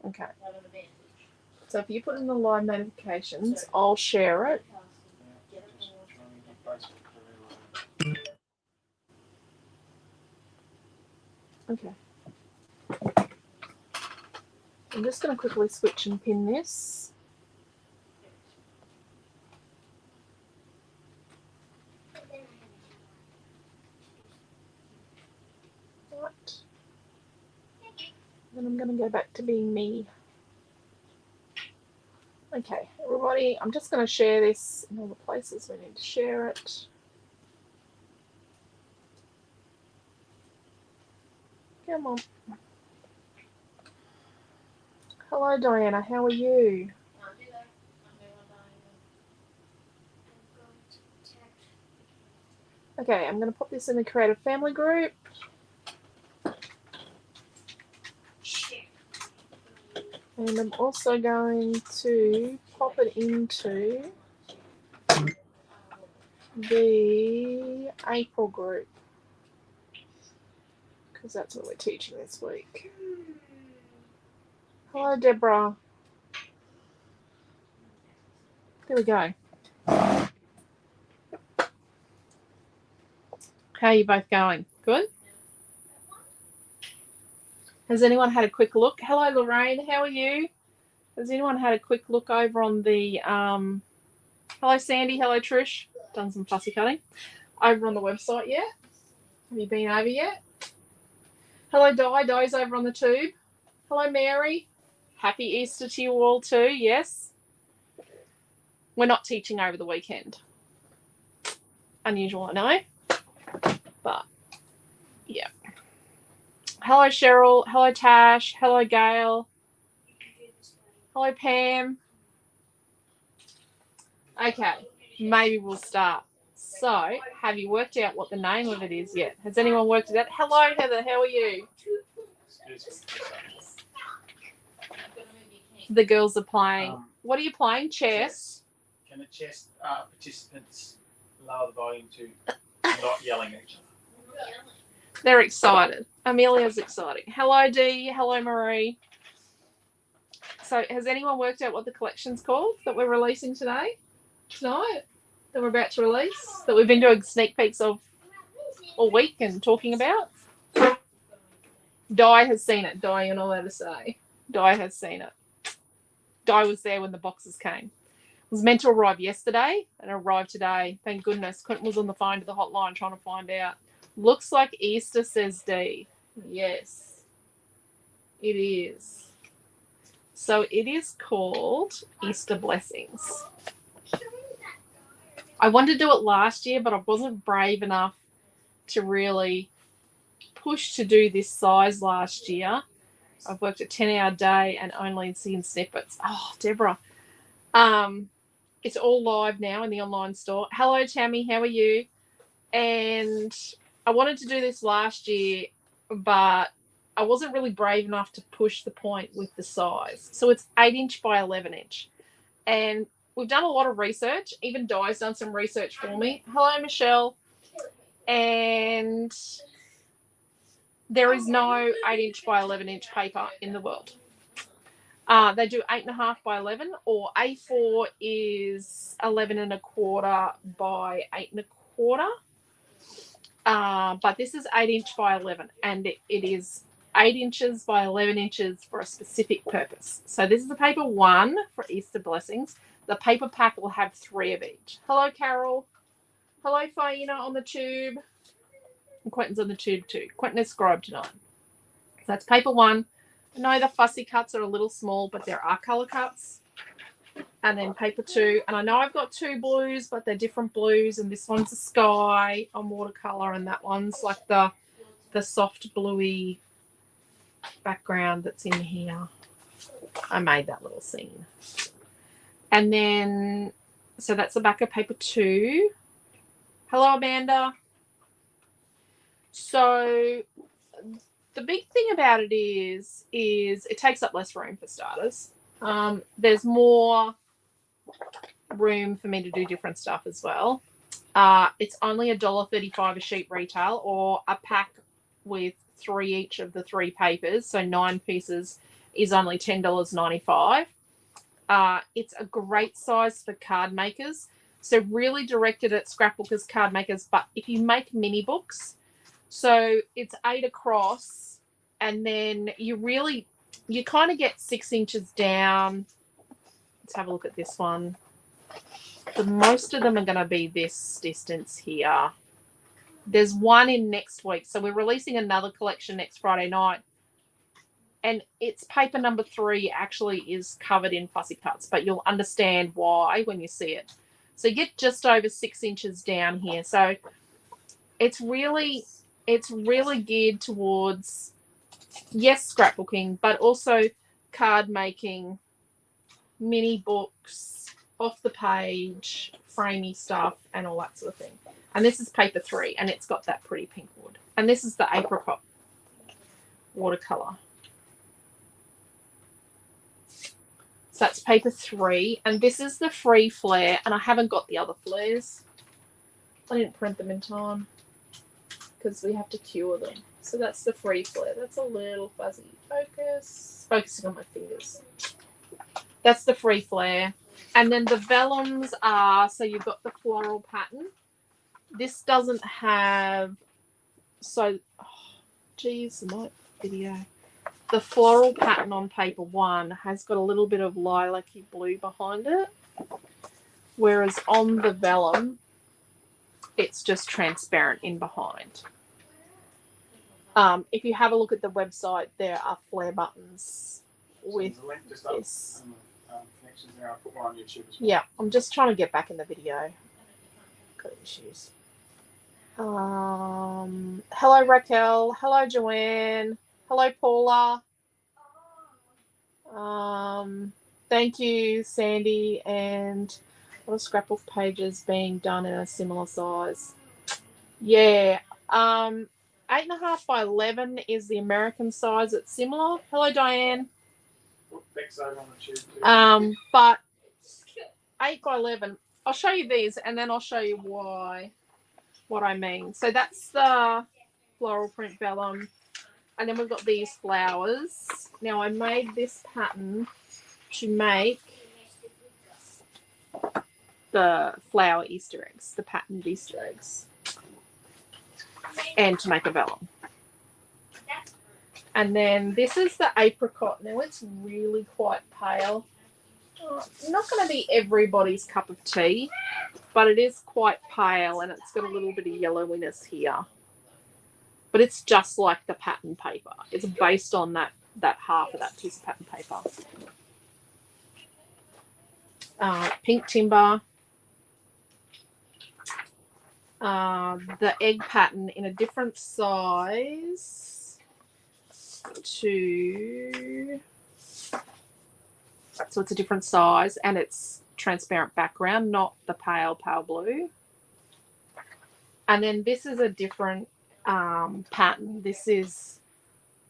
Okay. So if you put in the live notifications, I'll share it. Okay. I'm just going to quickly switch and pin this. Right. Then I'm going to go back to being me. Okay, everybody, I'm just going to share this in all the places we need to share it. Come on. Hello, Diana. How are you? Okay, I'm going to put this in the Creative Family group. And I'm also going to pop it into the April group, because that's what we're teaching this week. Hello, Deborah. There we go. How are you both going? Good? Has anyone had a quick look? Hello, Lorraine. How are you? Has anyone had a quick look over on the... hello, Sandy. Hello, Trish. Done some fussy cutting. Over on the website yet? Have you been over yet? Hello, Di. Di's over on the tube. Hello, Mary. Happy Easter to you all too. Yes. We're not teaching over the weekend. Unusual, I know. But, yeah. Hello, Cheryl. Hello, Tash. Hello, Gail. Hello, Pam. Okay, maybe we'll start. So, have you worked out what the name of it is yet? Has anyone worked it out? Hello, Heather. How are you? The girls are playing. What are you playing? Chess? Can the chess participants lower the volume to not yelling at each other? They're excited. Amelia's exciting. Hello, Dee. Hello, Marie. So, has anyone worked out what the collection's called that we're releasing today? Tonight? That we're about to release? That we've been doing sneak peeks of all week and talking about? Di has seen it. Di, you're not allowed to say. Di has seen it. Di was there when the boxes came. It was meant to arrive yesterday and it arrived today. Thank goodness. Quentin was on the phone to the hotline trying to find out. Looks like Easter, says Dee. Yes, it is. So it is called Easter Blessings. I wanted to do it last year, but I wasn't brave enough to really push to do this size last year. I've worked a 10-hour day and only seen snippets. Oh, Deborah. It's all live now in the online store. Hello, Tammy. How are you? And I wanted to do this last year, but I wasn't really brave enough to push the point with the size. So it's 8-inch by 11-inch. And we've done a lot of research. Even Di's done some research for me. Hello, Michelle. And there is no 8-inch by 11-inch paper in the world. They do 8.5 by 11, or A4 is 11.25 by 8.25. But this is 8-inch by 11, and it is 8 inches by 11 inches for a specific purpose. So this is the paper 1 for Easter Blessings. The paper pack will have 3 of each. Hello, Carol. Hello, Faina on the tube. And Quentin's on the tube too. Quentin is scribe tonight. So that's paper 1. I know the fussy cuts are a little small, but there are colour cuts. And then paper 2. And I know I've got 2 blues, but they're different blues. And this one's a sky on watercolour, and that one's like the soft bluey background that's in here. I made that little scene. And then, so that's the back of paper 2. Hello, Amanda. So the big thing about it is it takes up less room for starters. There's more room for me to do different stuff as well. It's only $1.35 a sheet retail, or a pack with 3 each of the 3 papers, so 9 pieces is only $10.95. It's a great size for card makers. So really directed at scrapbookers, card makers, but if you make mini books, so it's 8 across, and then you kind of get 6 inches down. Let's have a look at this one. Most of them are going to be this distance here. There's one in next week. So we're releasing another collection next Friday night. And it's paper number 3 actually is covered in fussy cuts, but you'll understand why when you see it. So you get just over 6 inches down here. So it's really geared towards, yes, scrapbooking, but also card making, mini books, off the page, framey stuff, and all that sort of thing. And this is paper 3, and it's got that pretty pink wood. And this is the apricot watercolor. So that's paper 3, and this is the free flare, and I haven't got the other flares. I didn't print them in time because we have to cure them. So that's the free flare. That's a little fuzzy. Focusing on my fingers. That's the free flare. And then the vellums are, so you've got the floral pattern. This doesn't have, so, geez, my video. The floral pattern on paper 1 has got a little bit of lilac-y blue behind it. Whereas on the vellum, it's just transparent in behind. If you have a look at the website, there are flare buttons with this. There. I'll put one on YouTube as well. Yeah, I'm just trying to get back in the video. Got issues. Hello, Raquel. Hello, Joanne. Hello, Paula. Thank you, Sandy. And a lot of scrapbook pages being done in a similar size. Yeah. 8.5 by 11 is the American size. It's similar. Hello, Diane. But 8 by 11, I'll show you these and then I'll show you what I mean. So that's the floral print vellum, and then we've got these flowers. Now I made this pattern to make the flower Easter eggs, the patterned Easter eggs, and to make a vellum. And then this is the apricot. Now it's really quite pale. Not going to be everybody's cup of tea, but it is quite pale, and it's got a little bit of yellowiness here. But it's just like the pattern paper. It's based on that half of that piece of pattern paper. Pink timber. The egg pattern in a different size to, so it's a different size, and it's transparent background, not the pale blue. And then this is a different pattern. This is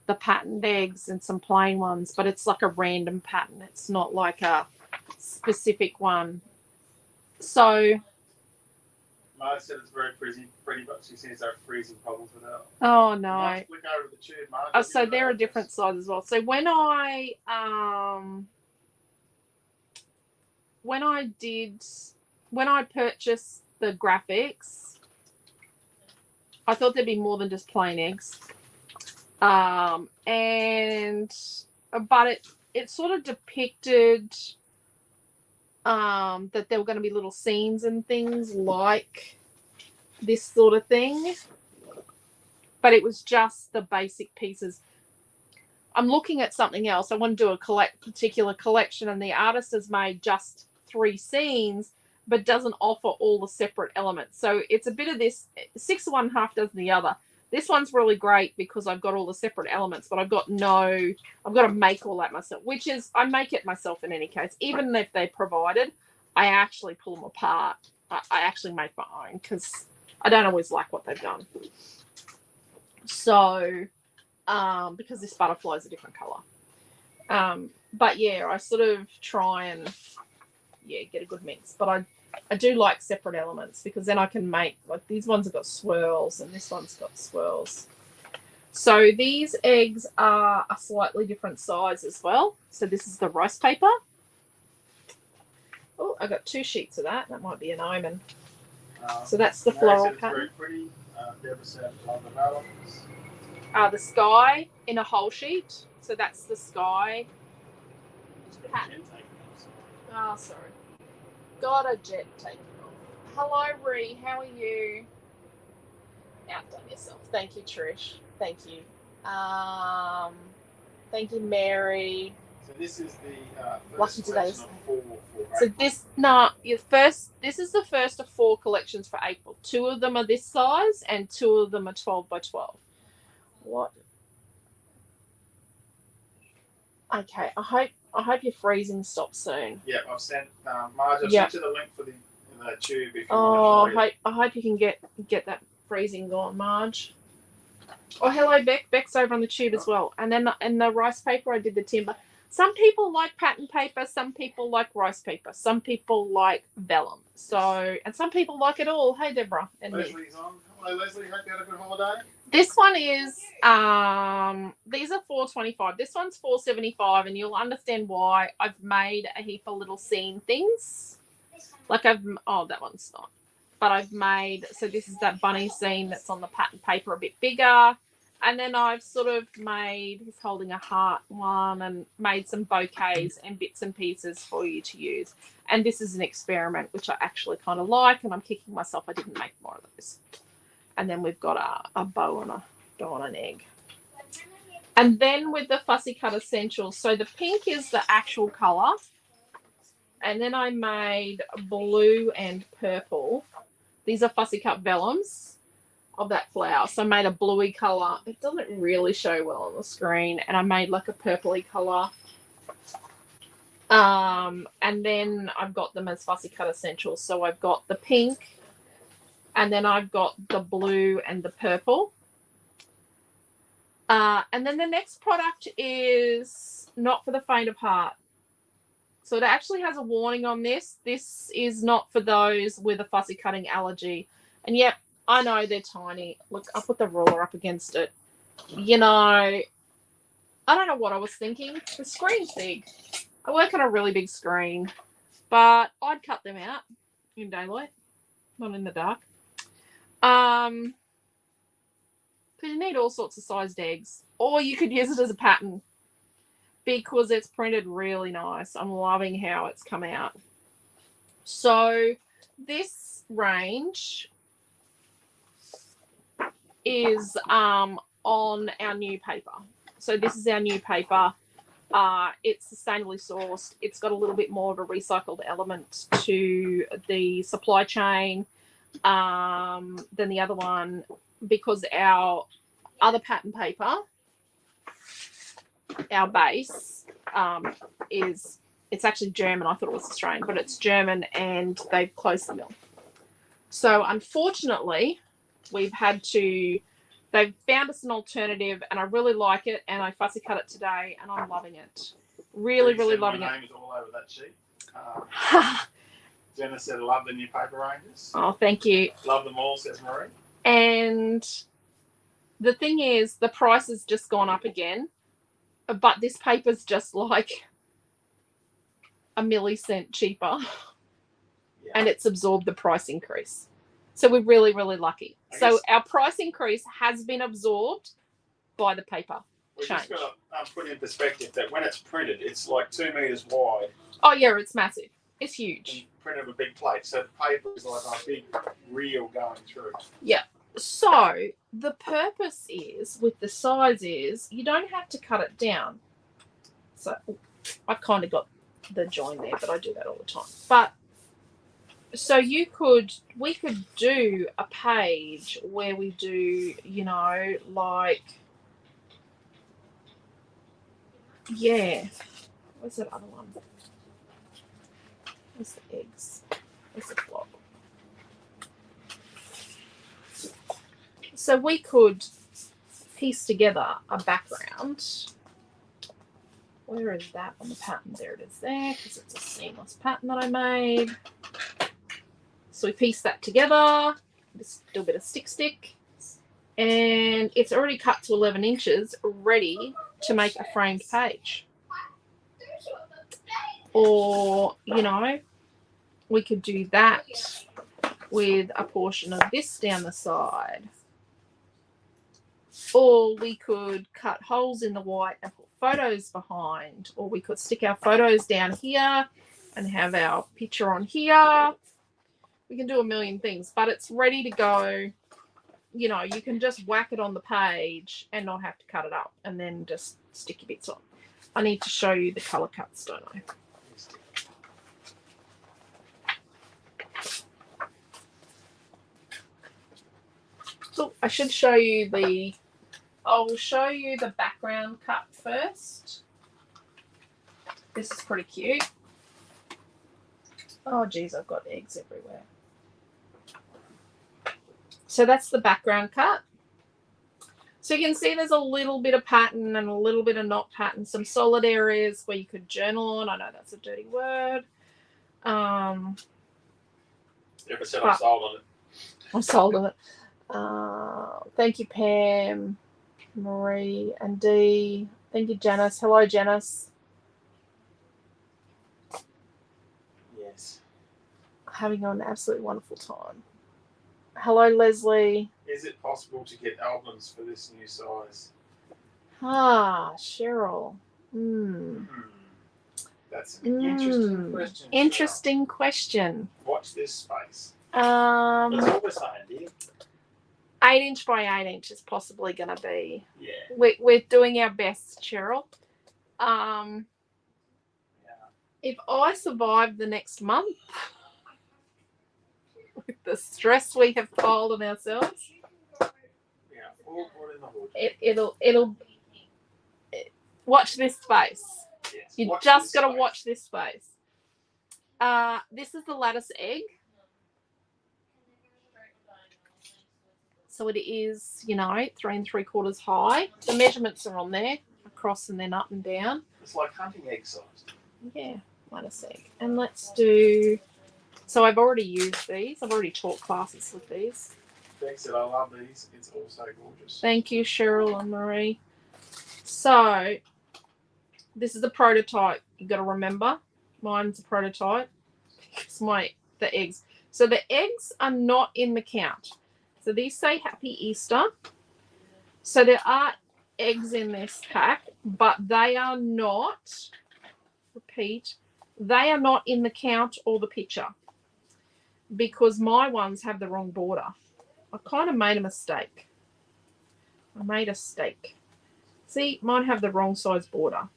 the patterned eggs and some plain ones, but it's like a random pattern. It's not like a specific one. So Marge said it's very pretty, but she says there are freezing problems with it. Oh no! Flick over the tube, Marge. So they're a different size as well. So when I purchased the graphics, I thought there'd be more than just plain eggs, but it sort of depicted that there were going to be little scenes and things like this sort of thing, but it was just the basic pieces. I'm looking at something else. I want to do a particular collection, and the artist has made just 3 scenes but doesn't offer all the separate elements. So it's a bit of this 6 of one, half dozen the other. This one's really great because I've got all the separate elements, but I've got to make all that myself, which is, I make it myself in any case. Even if they're provided, I actually pull them apart. I actually make my own because I don't always like what they've done. So, because this butterfly is a different color. But yeah, I sort of try and, get a good mix. But I do like separate elements because then I can make, like these ones have got swirls and this one's got swirls. So these eggs are a slightly different size as well. So this is the rice paper. Oh, I got 2 sheets of that. That might be an omen. So that's the floral pattern. Very pretty. Deborah said, love the melons. The sky in a whole sheet. So that's the sky. Oh, sorry. Got a jet taken off. Hello, Ree. How are you? Outdone yourself. Thank you, Trish. Thank you. Thank you, Mary. So this is the Lucky first today's. collection of 4 for So April. this is the first of 4 collections for April. 2 of them are this size and 2 of them are 12 by 12. What? Okay, I hope your freezing stops soon. Yeah, I've sent Marge. I've Yep. sent you the link for the tube if you Oh, want to try it. I hope you can get that freezing gone, Marge. Oh, hello, Beck. Beck's over on the tube as well. And then in the rice paper, I did the timber. Some people like pattern paper. Some people like rice paper. Some people like vellum. So, and some people like it all. Hey, Deborah. And Leslie's on. Hello, Leslie. Hope you had a good holiday. this one is these are $4.25. This one's $4.75, and you'll understand why. I've made a heap of little scene things. Like that one's not. But I've made, so this is that bunny scene that's on the pattern paper a bit bigger. And then I've sort of made, he's holding a heart one, and made some bouquets and bits and pieces for you to use. And this is an experiment, which I actually kind of like, and I'm kicking myself I didn't make more of those. And then we've got a bow on an egg. And then with the Fussy Cut Essentials, so the pink is the actual colour. And then I made blue and purple. These are Fussy Cut vellums of that flower. So I made a bluey colour. It doesn't really show well on the screen. And I made like a purpley colour. And then I've got them as Fussy Cut Essentials. So I've got the pink, and then I've got the blue and the purple. And then the next product is not for the faint of heart. So it actually has a warning on this. This is not for those with a fussy cutting allergy. And yep, I know they're tiny. Look, I'll put the ruler up against it. You know, I don't know what I was thinking. The screen's big. I work on a really big screen, but I'd cut them out in daylight, not in the dark. Because you need all sorts of sized eggs. Or you could use it as a pattern, because it's printed really nice. I'm loving how it's come out. So this range is on our new paper. So this is our new paper. It's sustainably sourced. It's got a little bit more of a recycled element to the supply chain than the other one, because our other pattern paper, our base, it's actually German. I thought it was Australian, but it's German, and they've closed the mill. So unfortunately, they've found us an alternative, and I really like it, and I fussy cut it today, and I'm loving it. Really loving it. My name is all over that sheet. Jenna said, love the new paper ranges. Oh, thank you. Love them all, says Marie. And the thing is, the price has just gone up again, but this paper's just like a millicent cheaper, and it's absorbed the price increase. So we're really lucky. So our price increase has been absorbed by the paper We've change. just got to put in perspective that when it's printed, it's like 2 meters wide. Oh yeah, it's massive. It's huge. Printed a big plate, so the paper is like a big reel going through. Yeah. So the purpose is, with the size is, you don't have to cut it down. So I've kind of got the join there, but I do that all the time. But so we could do a page where we do, you know, like, yeah. Where's that other one? Where's the eggs? Where's the block? So we could piece together a background. Where is that on the pattern? There it is there, because it's a seamless pattern that I made. So we piece that together. Just do a bit of stick. And it's already cut to 11 inches, ready to make a framed page. Or, you know, we could do that with a portion of this down the side. Or we could cut holes in the white and put photos behind. Or we could stick our photos down here and have our picture on here. We can do a million things, but it's ready to go. You know, you can just whack it on the page and not have to cut it up and then just stick your bits on. I need to show you the colour cuts, don't I? So I should show you the, I'll show you the background cut first. This is pretty cute. Oh geez, I've got eggs everywhere. So that's the background cut. So you can see there's a little bit of pattern and a little bit of not pattern, some solid areas where you could journal on. I know that's a dirty word. Yeah, but said I'm sold on it. I'm sold on it. Thank you, Pam, Marie, and Dee. Thank you, Janice. Hello, Janice. Yes. Having an absolutely wonderful time. Hello, Leslie. Is it possible to get albums for this new size? Ah, Cheryl. That's an interesting question. Interesting question. Watch this space. That's what we're saying, dear. 8-inch by 8-inch is possibly going to be. Yeah. We're doing our best, Cheryl. Yeah. If I survive the next month with the stress we have piled on ourselves, Yeah. All in the hood. it'll watch this space. Yes. You just got to watch this space. This is the lattice egg. So it is, you know, 3 3/4 high. The measurements are on there, across and then up and down. It's like hunting egg size. Yeah, lattice egg. And let's do, so I've already used these. I've already taught classes with these. Beck said, I love these. It's also gorgeous. Thank you, Cheryl and Marie. So this is a prototype. You've got to remember, mine's a prototype. It's the eggs. So the eggs are not in the count. So these say Happy Easter. So there are eggs in this pack, but they are not, repeat, they are not in the count or the picture because my ones have the wrong border. I kind of made a mistake. I made a steak. See, mine have the wrong size border.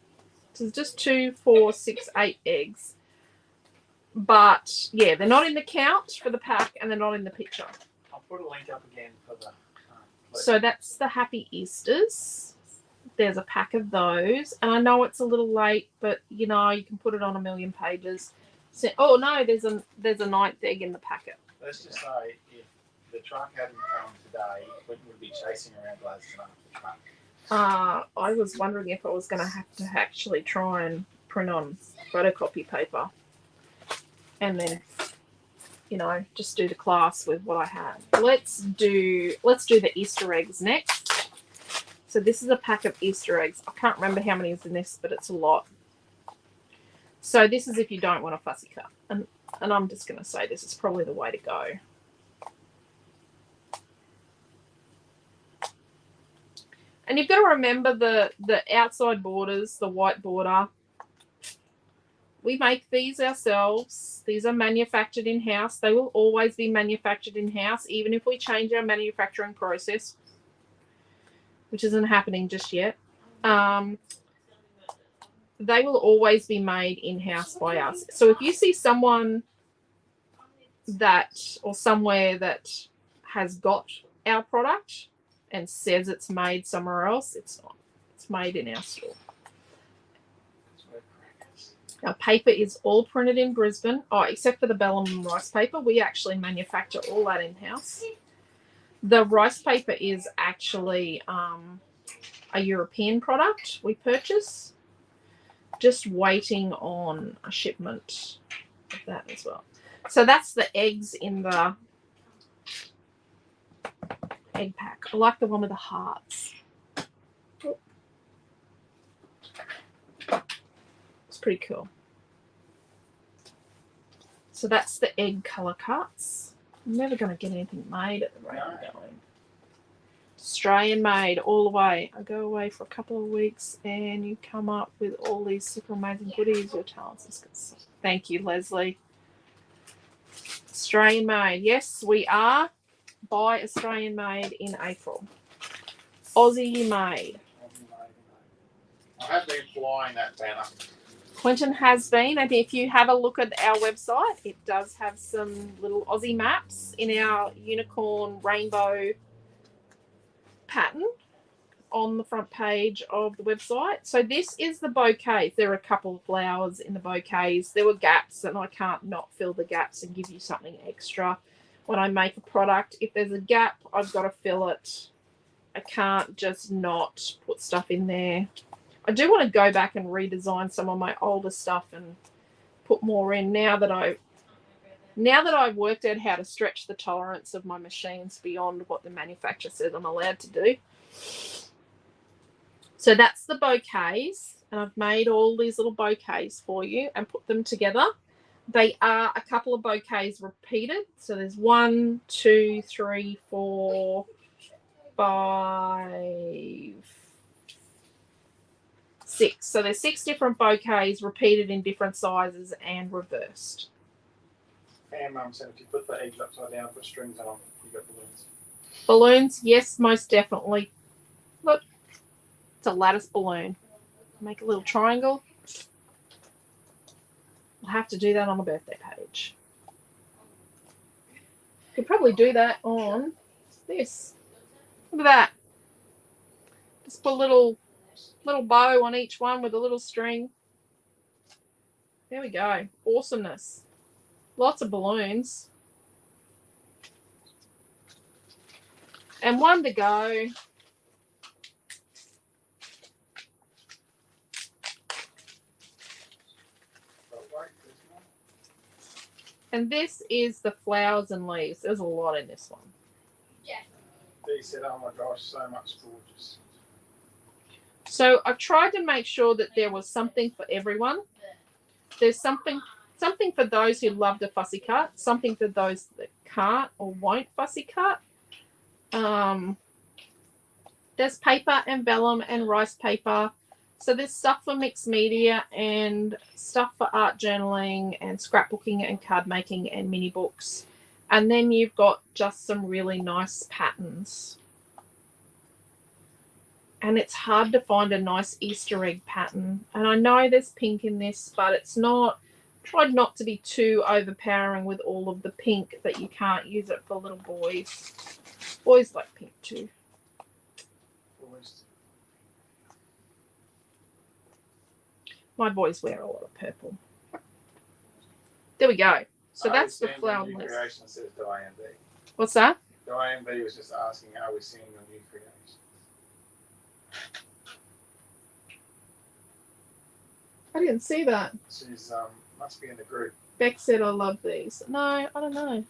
So it's just 2, 4, 6, 8 eggs. But yeah, they're not in the count for the pack and they're not in the picture. I'll put a link up again for the. So that's the Happy Easters. There's a pack of those, and I know it's a little late, but you know you can put it on a million pages. So, oh no, there's a 9th egg in the packet. Let's just say if the truck hadn't come today, we would be chasing around Gladstone after the truck. I was wondering if I was going to have to actually try and print on photocopy paper, and then, you know, just do the class with what I had. Let's do the Easter eggs next. So this is a pack of Easter eggs. I can't remember how many is in this, but it's a lot. So this is if you don't want a fussy cut. And I'm just going to say this is probably the way to go. And you've got to remember the outside borders, the white border. We make these ourselves. These are manufactured in-house. They will always be manufactured in-house, even if we change our manufacturing process, which isn't happening just yet. They will always be made in-house by us. So if you see someone or somewhere that has got our product and says it's made somewhere else, it's not. It's made in our store. Our paper is all printed in Brisbane, except for the vellum and rice paper. We actually manufacture all that in-house. The rice paper is actually a European product we purchase. Just waiting on a shipment of that as well. So that's the eggs in the egg pack. I like the one with the hearts. It's pretty cool. So that's the egg colour cuts. I'm never going to get anything made at the rate I'm going. Australian made all the way. I go away for a couple of weeks and you come up with all these super amazing goodies. Your talents is good. Thank you, Leslie. Australian made. Yes, we are. Buy Australian made in April. Aussie made. I have been flying that banner. Quentin has been, and if you have a look at our website, it does have some little Aussie maps in our unicorn rainbow pattern on the front page of the website. So this is the bouquet. There are a couple of flowers in the bouquets. There were gaps, and I can't not fill the gaps and give you something extra. When I make a product, if there's a gap, I've got to fill it. I can't just not put stuff in there. I do want to go back and redesign some of my older stuff and put more in now that I've worked out how to stretch the tolerance of my machines beyond what the manufacturer says I'm allowed to do. So that's the bouquets, and I've made all these little bouquets for you and put them together. They are a couple of bouquets repeated. So there's 1, 2, 3, 4, 5, 6. So there's 6 different bouquets repeated in different sizes and reversed. And Mum said if you put the eggs upside down, put strings on them, you got balloons. Balloons, yes, most definitely. Look, it's a lattice balloon. Make a little triangle. I'll have to do that on the birthday page. Could probably do that on this. Look at that. Just put a little bow on each one with a little string. There we go. Awesomeness. Lots of balloons. And one to go. And this is the flowers and leaves. There's a lot in this one. Yeah. Dee said, oh my gosh, so much gorgeous. So I've tried to make sure that there was something for everyone. There's something for those who love to fussy cut, something for those that can't or won't fussy cut. There's paper and vellum and rice paper. So there's stuff for mixed media and stuff for art journaling and scrapbooking and card making and mini books. And then you've got just some really nice patterns. And it's hard to find a nice Easter egg pattern. And I know there's pink in this, but it's not. Tried not to be too overpowering with all of the pink that you can't use it for little boys. Boys like pink too. My boys wear a lot of purple. There we go. So that's the flower list. Says Diane B. What's that? Diane B was just asking, are we seeing the new creation? I didn't see that. She's must be in the group. Beck said I love these. No, I don't know.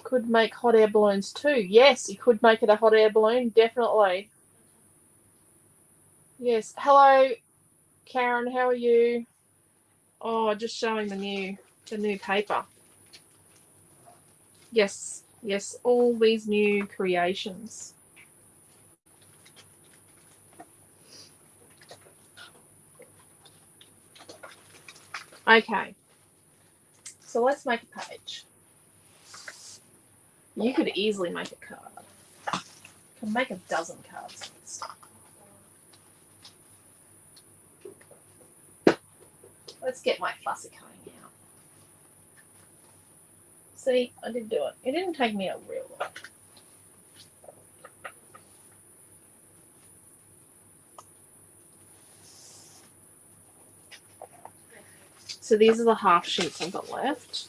Could make hot air balloons too. Yes, you could make it a hot air balloon, definitely. Yes. Hello, Karen, how are you? Oh, just showing the new paper. Yes, all these new creations. Okay, so let's make a page. You could easily make a card. You can make a dozen cards. Let's get my fussy cutting out. See, I did do it. It didn't take me a real long. So these are the half sheets I've got left.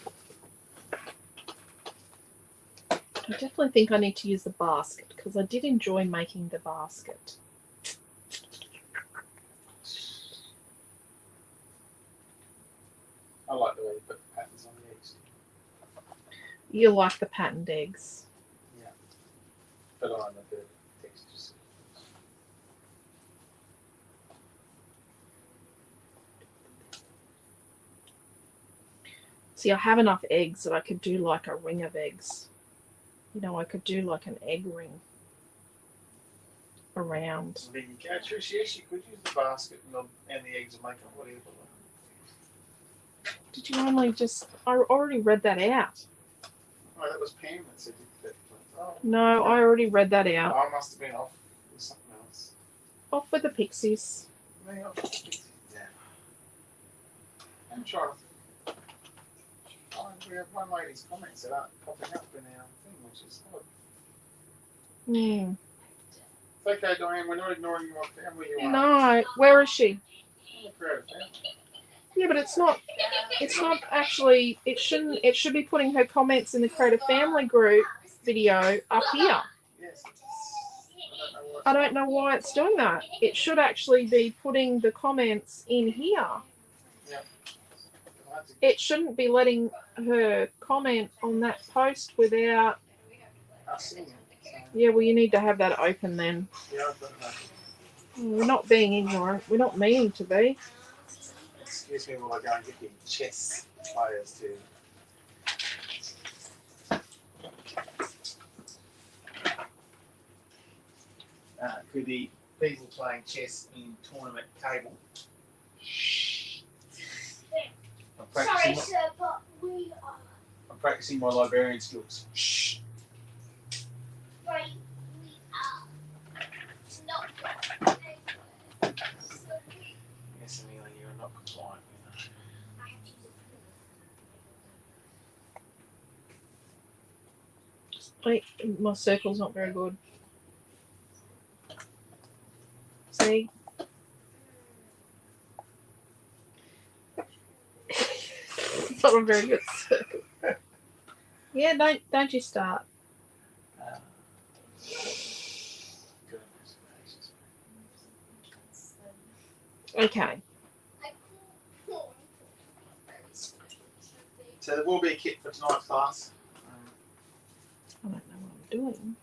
I definitely think I need to use the basket because I did enjoy making the basket. I like the way you put the patterns on the eggs. You like the patterned eggs. Yeah. but on the textures. See, I have enough eggs that I could do like a ring of eggs. You know, I could do like an egg ring around. There you go, Trish. Yes, you could use the basket and the eggs and make it whatever. Did you only just... I already read that out. Oh, that was Pam that said that. Oh, No, I already read that out. I must have been off with something else. Off with the pixies. Me off. Yeah. I'm trying to find we have one lady's comments that aren't popping up in our thing, which is odd. Hmm. It's okay, Diane, we're not ignoring you what family you are. No, where is she? I'm a creative family. Yeah, but it's not actually, it should be putting her comments in the Creative Family Group video up here. Yes. I don't know why it's doing that. It should actually be putting the comments in here. Yep. It shouldn't be letting her comment on that post without... Yeah, well, you need to have that open then. Yeah, I've got it open. We're not being ignorant. We're not meaning to be. Excuse me while I go and get the chess players to. Could the people playing chess in tournament table? Sorry, sir, but we are. I'm practicing my librarian skills. Shh. Right, we are not. Yes, Amelia, you're not compliant. I have to use a Wait, my circle's not very good. See? It's not a very good circle. Yeah, don't you start. Okay. So there will be a kit for tonight's class. I don't know what I'm doing.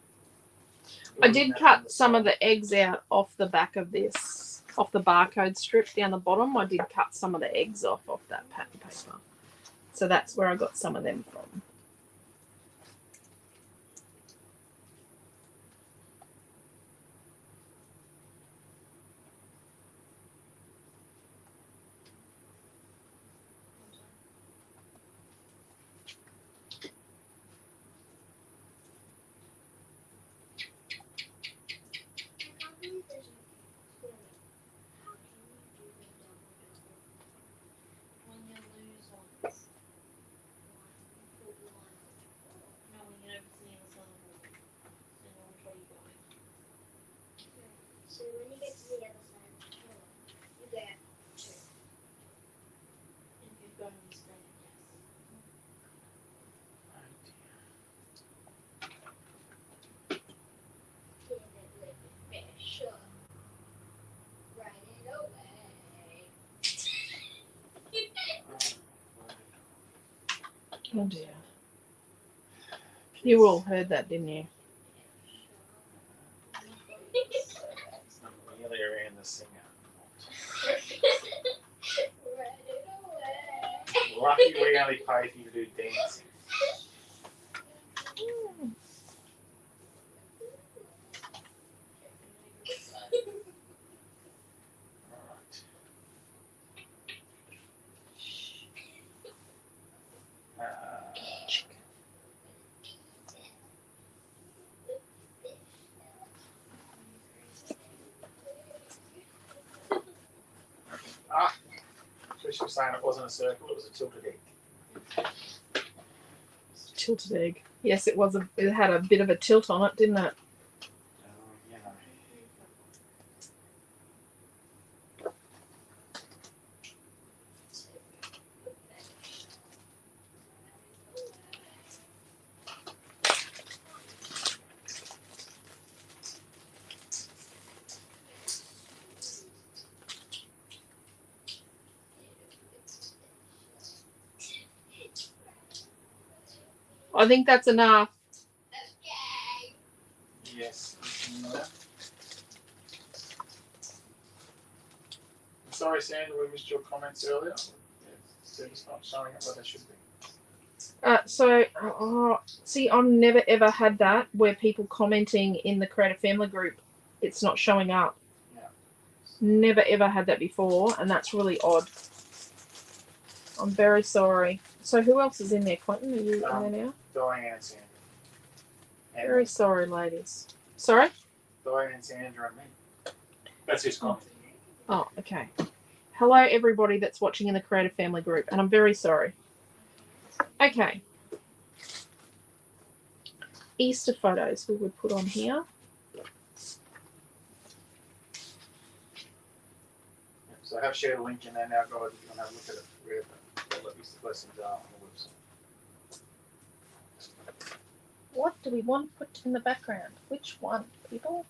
I did cut some of the eggs out off the back of this, off the barcode strip down the bottom. I did cut some of the eggs off that pattern paper. So that's where I got some of them from. So when you get to the other side of the floor, you get two. And you're going to stay, yes. Sure. Write it away. Oh dear. You all heard that, didn't you? Amelia and the singer. Write it away. Lucky we only pay for you to do dancing. Trish was saying it wasn't a circle, it was a tilted egg. Tilted egg. Yes, it was. It had a bit of a tilt on it, didn't it? You know. I think that's enough. Okay. Yes. there. I'm sorry, Sandra, we missed your comments earlier. It's not showing up where they should be. See, I've never ever had that where people commenting in the Creative Family group, it's not showing up. Yeah. Never ever had that before, and that's really odd. I'm very sorry. So who else is in there, Quentin? Are you in there now? Diane, Sandra. And Very sorry, ladies. Sorry? Diane, Sandra, and me. That's his comment. Oh, okay. Hello, everybody that's watching in the Creative Family group, and I'm very sorry. Okay. Easter photos we would put on here. So I have shared a link in there now, guys, if you want to have a look at it, where the Easter blessings are on the website. What do we want to put in the background? Which one, people?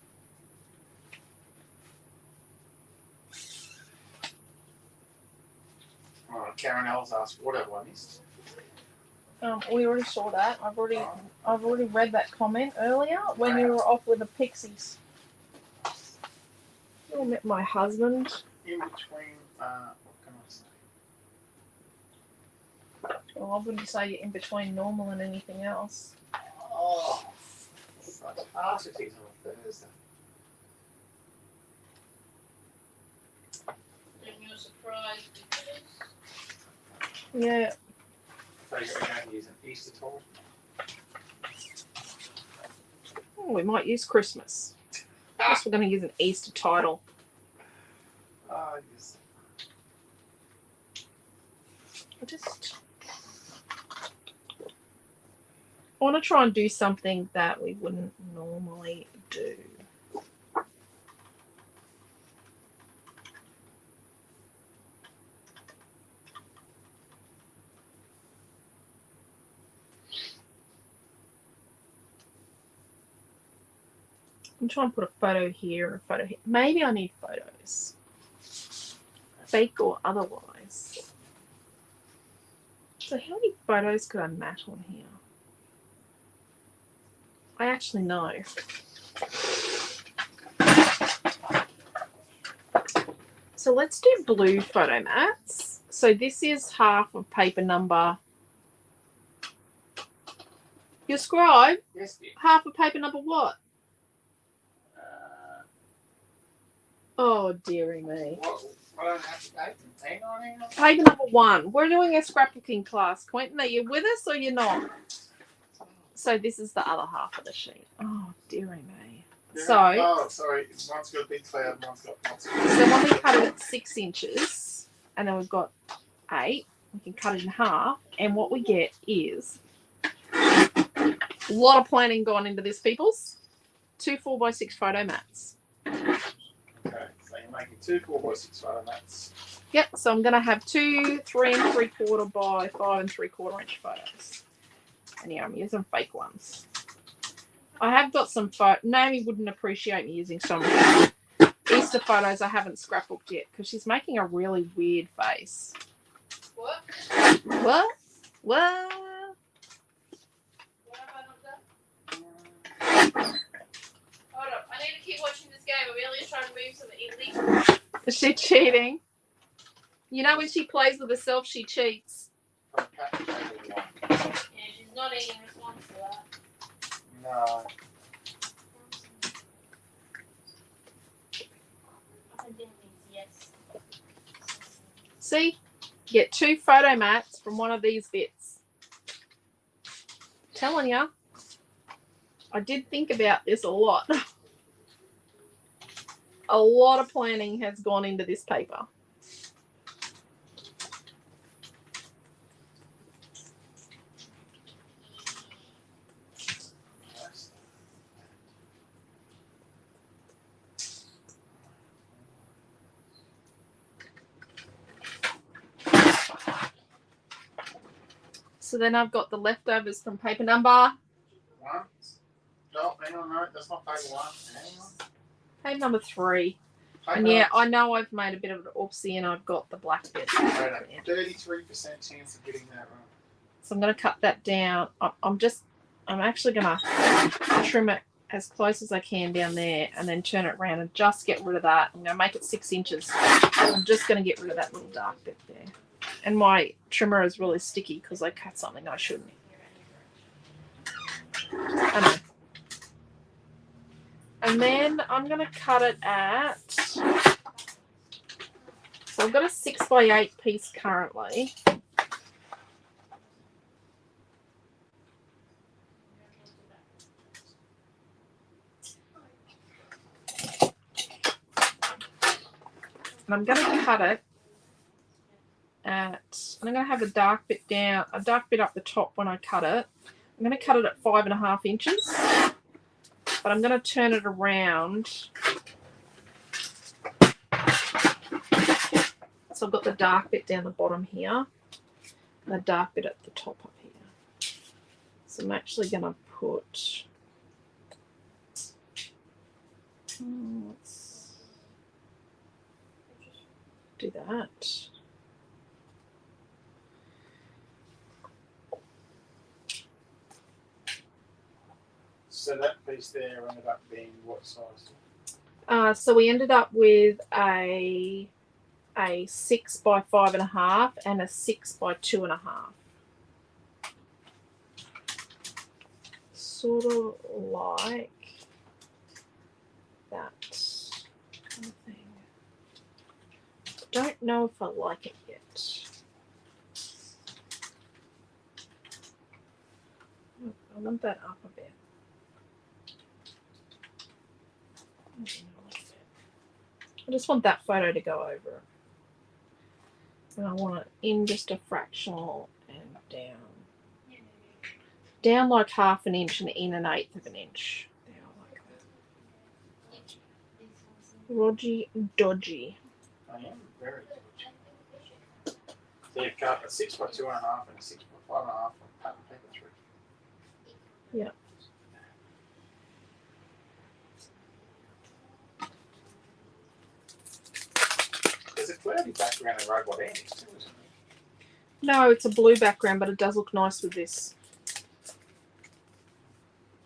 Karen L's asked, what have I missed? We already saw that. I've already read that comment earlier when you were off with the pixies. I met my husband. In between, what can I say? Well, I wouldn't say you're in between normal and anything else. Oh, such harsities on a Thursday. Giving you a surprise. Yeah. So you're going to use an Easter toy? Oh, we might use Christmas. I guess we're going to use an Easter title. Yes. I want to try and do something that we wouldn't normally do. I'm trying to put a photo here, a photo here. Maybe I need photos. Fake or otherwise. So how many photos could I match on here? I actually know. So let's do blue photo mats. So this is half of paper number. Your scribe? Yes, dear. Half of paper number what? Oh, dearie me. Hang on. Paper number 1. We're doing a scrapbooking class. Quentin, are you with us or you're not? So this is the other half of the sheet. Oh, dearie me. Yeah. So, oh, sorry. One's got a big cloud, one's got lots of... So when we cut it at 6 inches, and then we've got 8, we can cut it in half, and what we get is a lot of planning gone into this, peoples. 2 4x6 photo mats. Okay, so you're making 2 4x6 photo mats. Yep, so I'm going to have 2 3 3/4 by 5 3/4 inch photos. And yeah, I'm using fake ones. I have got some Naomi wouldn't appreciate me using some Easter photos I haven't scrapbooked yet because she's making a really weird face. What? What? What? What have I not done? Hold up. I need to keep watching this game. Amelia's trying to move something illegal. Is she cheating? You know when she plays with herself, she cheats. Yeah, she's not in response to that. No. Yes. See? You get 2 photo mats from one of these bits. Telling ya. I did think about this a lot. A lot of planning has gone into this paper. So then I've got the leftovers from paper number. 1. No, hang on, no, that's not paper 1. Hang on. Paper number 3. Paper And yeah, I know I've made a bit of an oopsie and I've got the black bit. 33% chance of getting that right. So I'm going to cut that down. I'm actually going to trim it as close as I can down there and then turn it around and just get rid of that. I'm going to make it 6 inches. I'm just going to get rid of that little dark bit there. And my trimmer is really sticky because I cut something I shouldn't. I know. And then I'm going to cut it at, so I've got a 6x8 piece currently. And I'm going to cut it at, I'm going to have a dark bit down, a dark bit up the top when I cut it. I'm going to cut it at 5.5 inches, but I'm going to turn it around. So I've got the dark bit down the bottom here, and the dark bit at the top up here. So I'm actually going to put, let's do that. So that piece there ended up being what size? So we ended up with a 6 by 5.5 and a 6 by 2.5. Sort of like that kind of thing. Don't know if I like it yet. I want that up a bit. I just want that photo to go over it. And I want it in just a fractional and down. Down like 1/2 inch and in 1/8 of an inch. There, like that. Rodgy dodgy. I am very good. So you've cut a 6 by 2.5 and a 6 by 5.5 from pattern paper 3. Yeah. There's a cloudy background in Robot Andy's too, isn't there? No, it's a blue background, but it does look nice with this.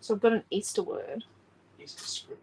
So I've got an Easter word. Easter script.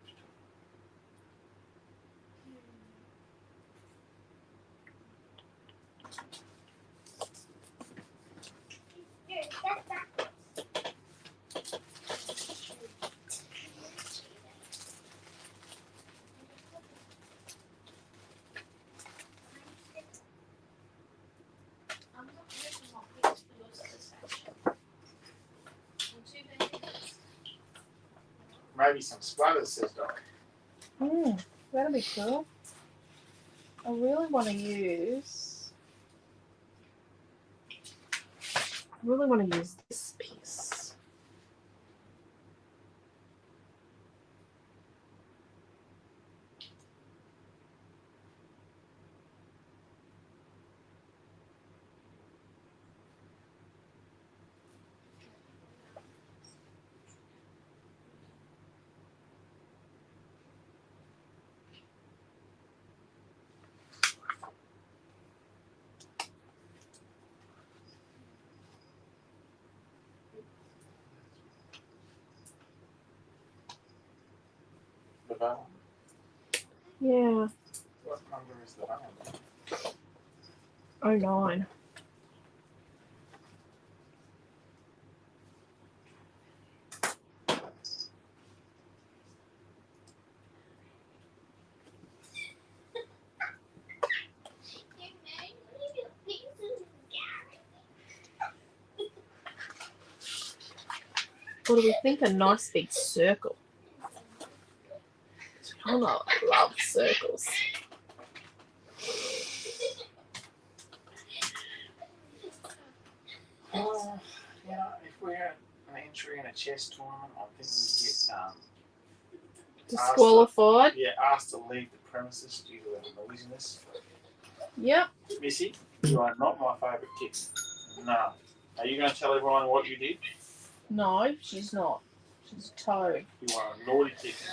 Maybe some splatters, says Doc. That'll be cool. I really want to use this piece. The vellum. Yeah. What number is the vellum? 09. What do we think? A nice big circle. I love circles. Yeah, if we had an entry in a chess tournament, I think we'd get Disqualified. asked to leave the premises due to the noisiness. Yep. Missy, you are not my favourite kitten. No. Are you going to tell everyone what you did? No, she's not. She's a toad. You are a naughty kitten.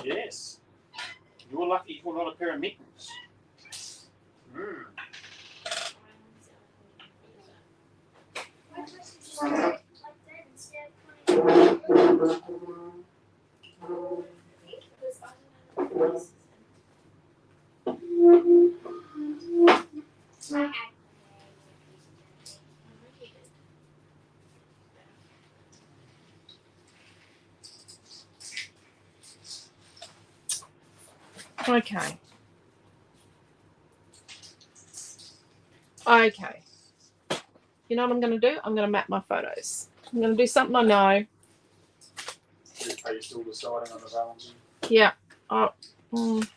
Yes. lucky you pulled on a pair of mittens. Mm. Why don't you just do it like that instead of putting Because I don't know what this is. Okay. Okay. You know what I'm going to do? I'm going to map my photos. I'm going to do something I know. Are you still deciding on the balancing? Yeah. Oh. Mm.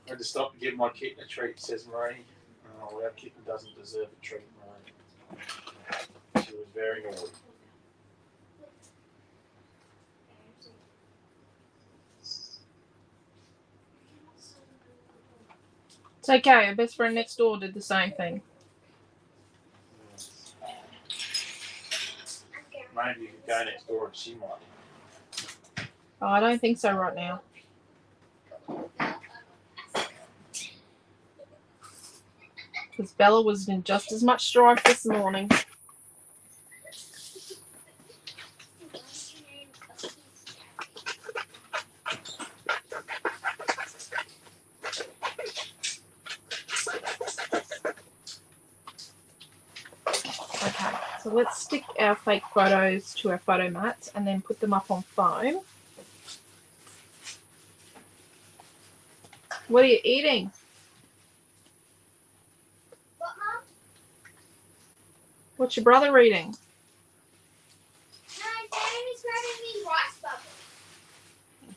I had to stop to give my kitten a treat, says Marie. Oh, our kitten doesn't deserve a treat, Marie. She was very naughty. It's okay. Her best friend next door did the same thing. Maybe you could go next door and she might. Oh, I don't think so right now. Because Bella was in just as much strife this morning. Okay, so let's stick our fake photos to our photo mats and then put them up on foam. What are you eating? What, Mom? What's your brother eating? No, Daddy's grabbing me rice bubbles.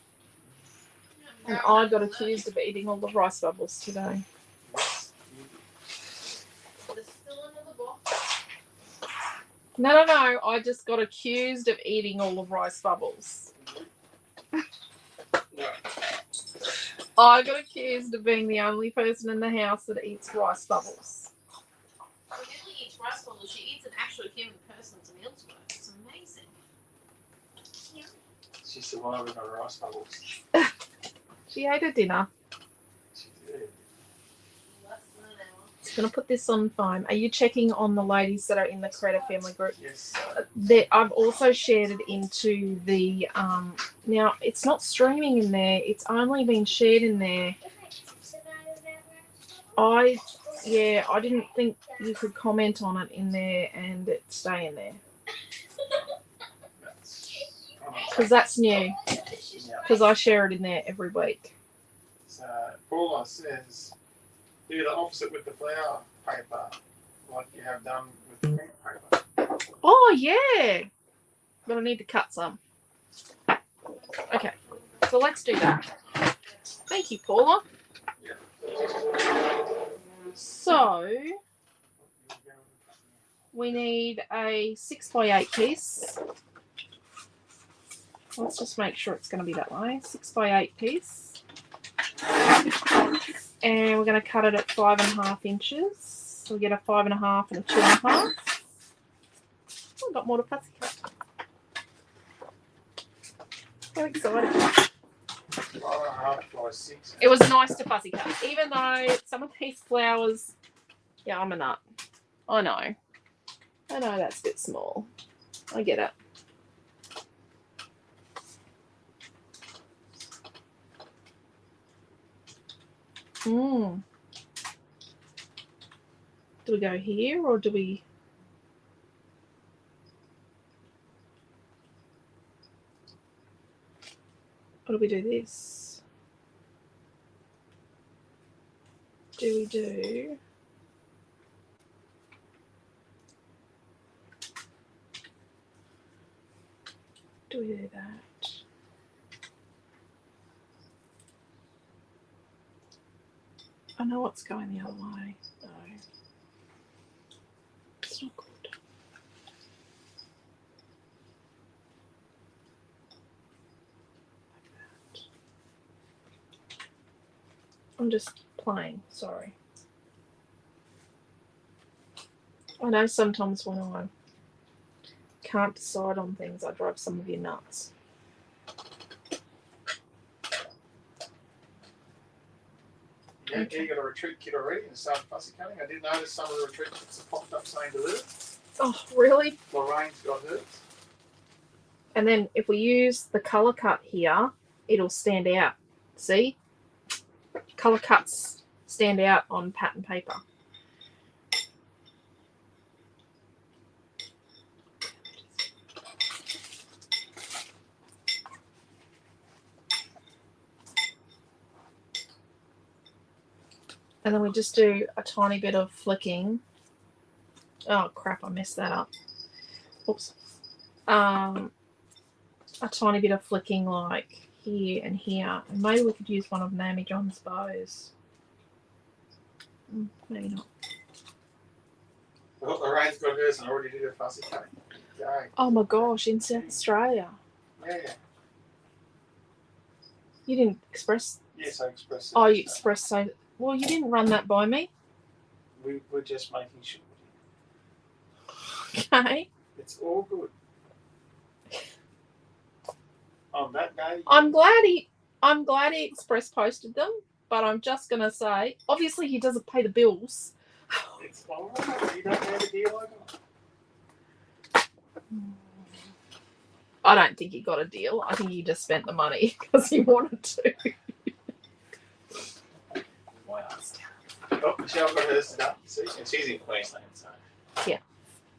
And I got accused of eating all the rice bubbles today. There's still another box. No. I just got accused of eating all the rice bubbles. I got accused of being the only person in the house that eats rice bubbles. She really eats rice bubbles. She eats an actual human person's meals worth. It's amazing. She survived with her rice bubbles. She ate her dinner. She did. Less than an hour. I'm going to put this on foam. Are you checking on the ladies that are in the Creator Family group? Yes. I've also shared it into the, now it's not streaming in there. It's only been shared in there. I didn't think you could comment on it in there and it stay in there. Because that's new. Because I share it in there every week. So Paula says, do the opposite with the flower paper, like you have done with the print paper. Oh, yeah. But I need to cut some. Okay. So let's do that. Thank you, Paula. So we need a 6x8 piece. Let's just make sure it's going to be that way. 6x8 piece. And we're going to cut it at 5.5 inches. So we get a 5.5 and a 2.5. Oh, I've got more to fussy cut. How exciting. 5.5 by 6. It was nice to fussy cut. Even though some of these flowers, yeah, I'm a nut. I know that's a bit small. I get it. Do we go here or do we? Or do we do this? Do we do? Do we do that? I know what's going the other way. No. It's not good. I'm just playing, sorry. I know sometimes when I can't decide on things, I drive some of you nuts. Yeah, Okay. you got a retreat kit already and started fussy cutting. I did notice some of the retreat kits have popped up saying delivered. Oh, really? Lorraine's got hers. And then if we use the colour cut here, it'll stand out. See? Colour cuts stand out on pattern paper. And then we just do a tiny bit of flicking. Oh crap, I messed that up. Oops. A tiny bit of flicking like here and here. And maybe we could use one of Naomi John's bows. Maybe not. Well, Lorraine's got hers and already did her fussy cutting. Yay. Oh my gosh, in South Australia. Yeah. You didn't express. Yes, I expressed it. Oh, you expressed so. Well, you didn't run that by me. We're just making sure. Okay. It's all good. On that day. I'm glad he express posted them, but I'm just gonna say, obviously he doesn't pay the bills. It's all right. You don't have a deal over. I don't think he got a deal. I think he just spent the money because he wanted to. Oh, Michelle got hers today. See, and she's in Queensland, so.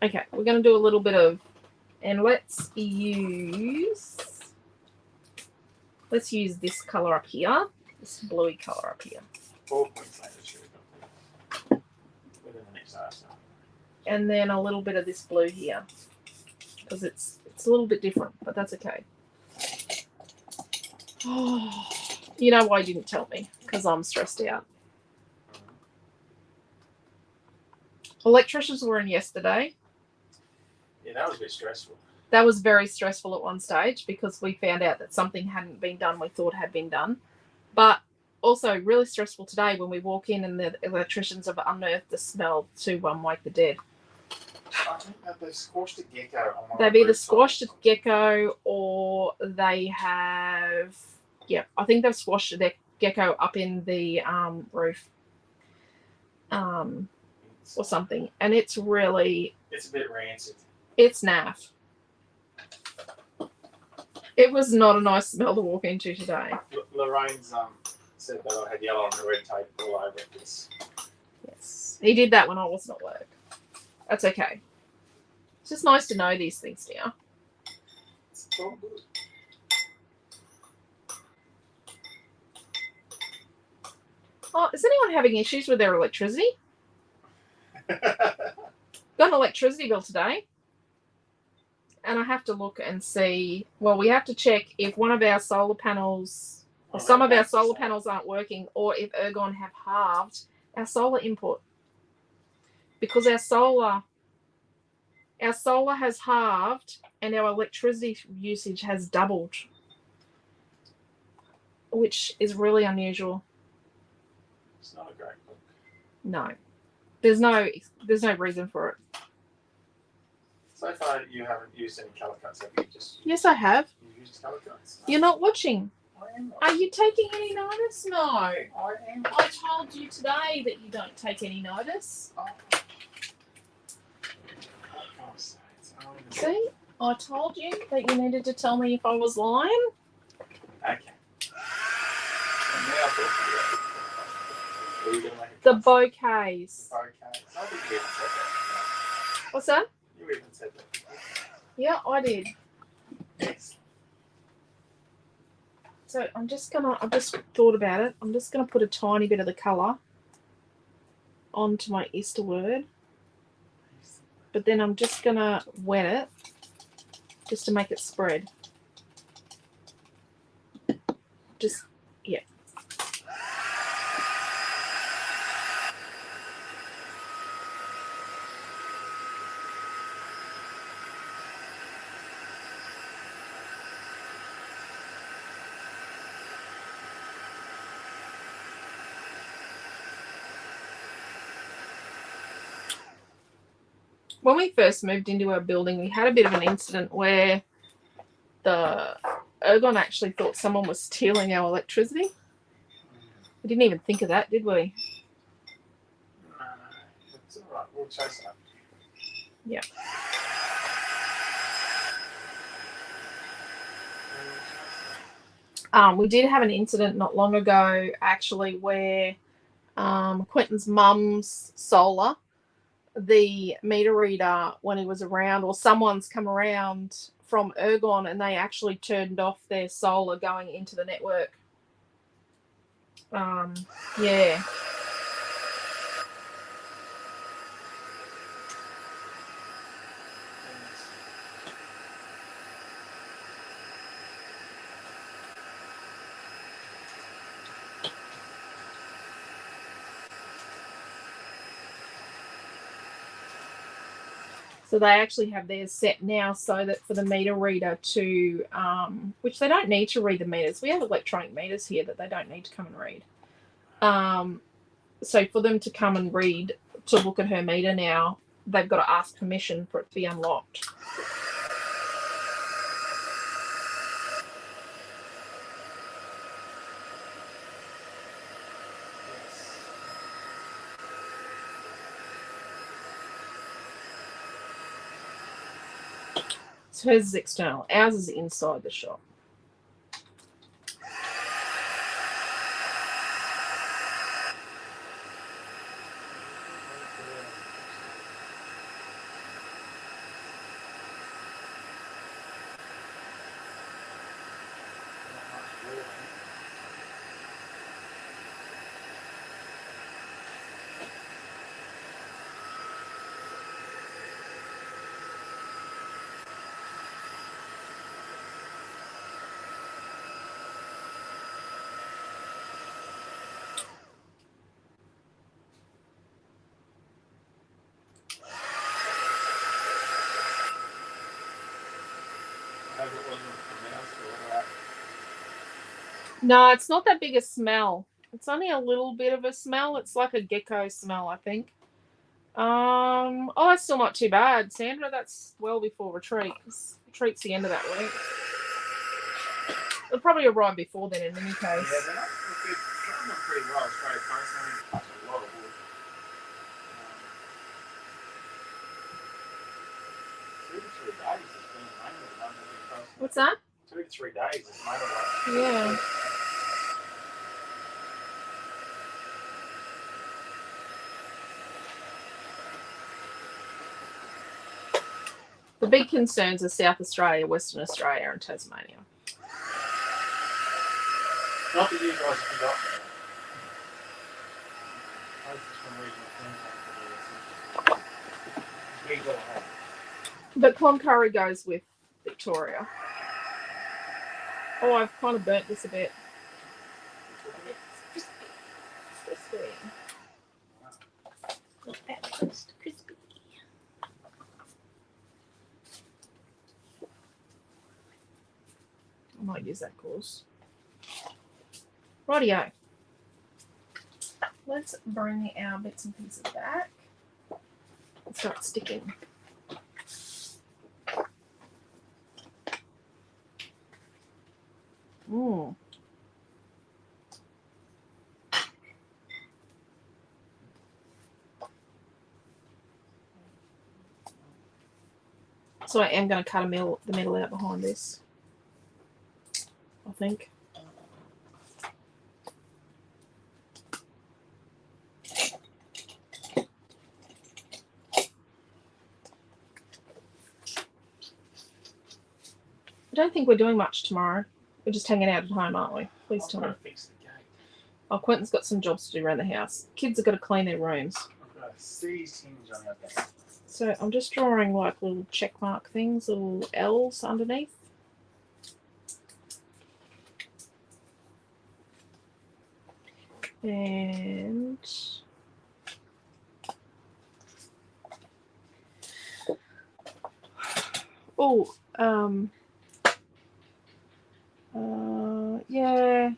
Okay, we're gonna do a little bit of, and let's use this color up here, this bluey color up here, All Queensland should have within the next hour. and then a little bit of this blue here, because it's a little bit different, but that's okay. Oh, you know why you didn't tell me? Because I'm stressed out. Electricians were in yesterday. Yeah, that was a bit stressful. That was very stressful at one stage because we found out that something hadn't been done we thought had been done. But also really stressful today when we walk in and the electricians have unearthed the smell to wake the dead. I think that they've squashed a gecko on one. They've either squashed a gecko or they have, I think they've squashed a gecko up in the roof or something. And it's a bit rancid. It's naff. It was not a nice smell to walk into today. Lorraine's said that I had yellow and red tape all over it. Yes. He did that when I wasn't at work. That's okay. It's just nice to know these things now. It's all good. Oh, is anyone having issues with their electricity? Got an electricity bill today. And I have to look and see, well, we have to check if one of our solar panels or some of our solar panels aren't working, or if Ergon have halved our solar input. Because our solar has halved and our electricity usage has doubled, which is really unusual. It's not a great book. No. There's no reason for it. So far, you haven't used any colour cuts, have you? Yes, I have. You used colour cuts? You're not watching. I am not. Are you taking any notice? No. I am. I told you today that you don't take any notice. Oh. See? I told you that you needed to tell me if I was lying. Okay. And now The bouquets. Okay. I think you even said that. What's that? You even said that. Yeah, I did. Yes. So I've just thought about it. I'm just gonna put a tiny bit of the colour onto my Easter word. But then I'm just gonna wet it just to make it spread. Just, yeah. when we first moved into our building, we had a bit of an incident where the Ergon actually thought someone was stealing our electricity. We didn't even think of that, did we? No, it's all right. We'll chase that. Yeah. We did have an incident not long ago, actually, where Quentin's mum's solar, the meter reader, when he was around, or someone's come around from Ergon, and they actually turned off their solar going into the network. Yeah. So they actually have theirs set now so that for the meter reader to, which they don't need to read the meters. We have electronic meters here that they don't need to come and read. So for them to come and read, to look at her meter now, they've got to ask permission for it to be unlocked. So hers is external. Ours is inside the shop. No, it's not that big a smell. It's only a little bit of a smell. It's like a gecko smell, I think. Oh, that's still not too bad, Sandra. That's well before retreat. Retreat's the end of that week. It'll probably arrive before then, in any case. Yeah, they're not pretty well straight post. I mean, that's a lot of wood. 2 to 3 days has been mainly one that we post. What's that? 2 to 3 days is mainly one. Yeah. The big concerns are South Australia, Western Australia, and Tasmania. Not that you guys have forgotten. But Cloncurry goes with Victoria. Oh, I've kind of burnt this a bit. It's crispy. Not that close, crispy. I might use that course. Rightio. Let's bring our bits and pieces back and start sticking. So I am going to cut the middle out behind this, I think. I don't think we're doing much tomorrow. We're just hanging out at home, aren't we? Please tell me. Fix the gate. Oh, Quentin's got some jobs to do around the house. Kids have got to clean their rooms. I've got a seized hinge on our gate. So I'm just drawing like little check mark things, little L's underneath. And yeah.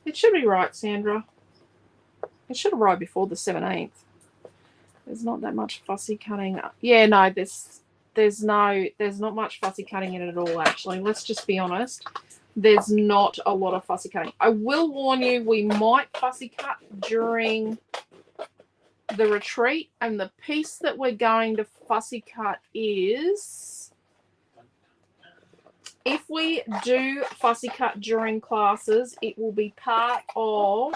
It should be right, Sandra. It should arrive before the 17th. There's not that much fussy cutting. Yeah, no, there's not much fussy cutting in it at all, actually. Let's just be honest. There's not a lot of fussy cutting. I will warn you, we might fussy cut during the retreat, and the piece that we're going to fussy cut is, if we do fussy cut during classes, it will be part of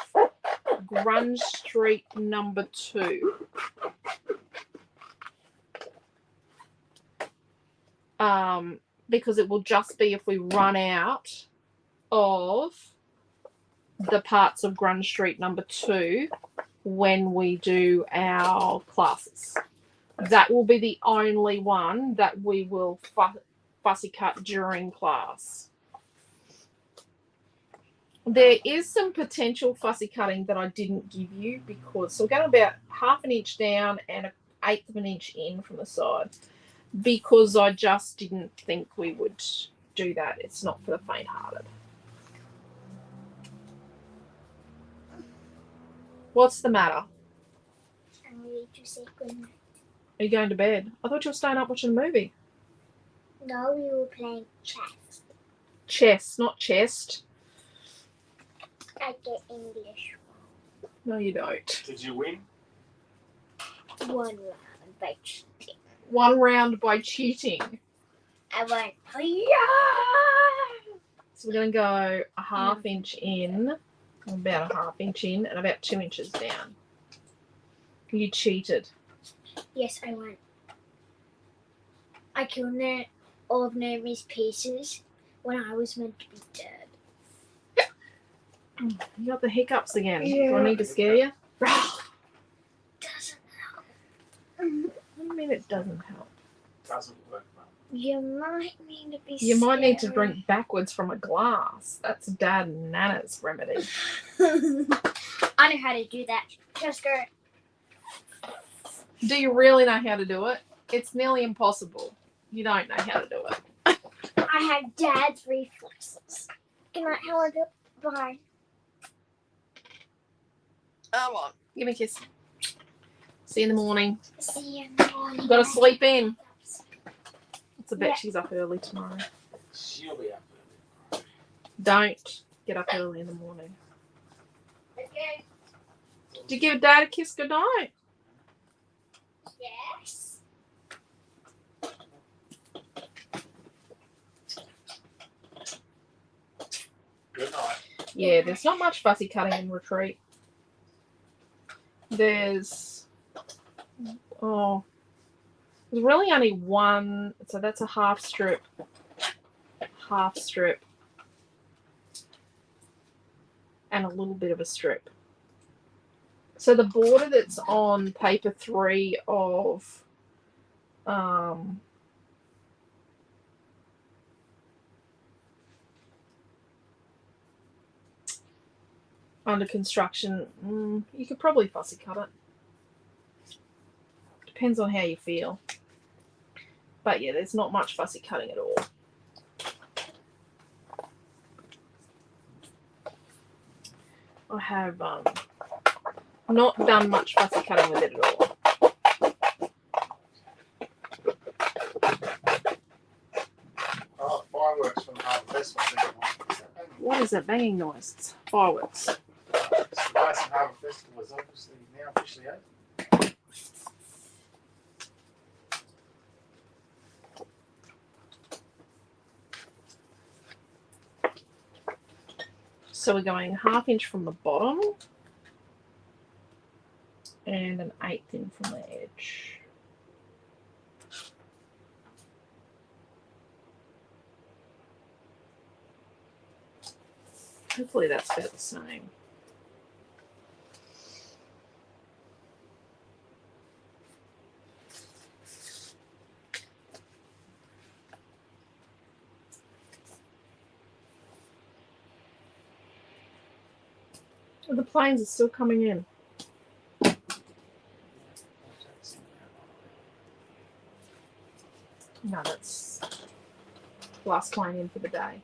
Grunge Street number 2. Because it will just be if we run out of the parts of Grunge Street number 2 when we do our classes. That will be the only one that we will fussy cut during class. There is some potential fussy cutting that I didn't give you, because so we're going about 1/2 inch down and 1/8 of an inch in from the side, because I just didn't think we would do that. It's not for the faint-hearted. What's the matter? I'm ready to say goodnight. Are you going to bed? I thought you were staying up watching a movie. No, we were playing chess. Chess, not chest. I get English No, you don't. Did you win? 1 round by cheating. 1 round by cheating. I went, yeah! So we're going to go 1/2 inch in, about 1/2 inch in, and about 2 inches down. You cheated. Yes, I went. I killed all of Naomi's pieces when I was meant to be dead. You got the hiccups again. Yeah. Do I need to scare you? Doesn't help. What do you mean it doesn't help? Doesn't work, man. You might need to be You might need to scary. drink backwards from a glass. That's Dad and Nana's remedy. I know how to do that. Just go. Do you really know how to do it? It's nearly impossible. You don't know how to do it. I have Dad's reflexes. Good night, how are you? Bye. Come on. Give me a kiss. See you in the morning. See you in the morning. Got to sleep in. It's a bet Yeah. she's up early tomorrow. She'll be up early. Don't get up early in the morning. Okay. Did you give Dad a kiss goodnight? Yes. Good night. Yeah, there's not much fussy cutting in retreat. There's really only one, so that's a half strip, and a little bit of a strip. So the border that's on paper 3 of under construction, you could probably fussy cut it. Depends on how you feel. But yeah, there's not much fussy cutting at all. I have not done much fussy cutting with it at all. Oh, fireworks from the Harbour Festival. What is that banging noise? It's fireworks. So the Gladstone Harbour Festival is obviously now officially open. So we're going 1/2 inch from the bottom and an 1/8 in from the edge. Hopefully that's about the same. The planes are still coming in. No, that's last plane in for the day.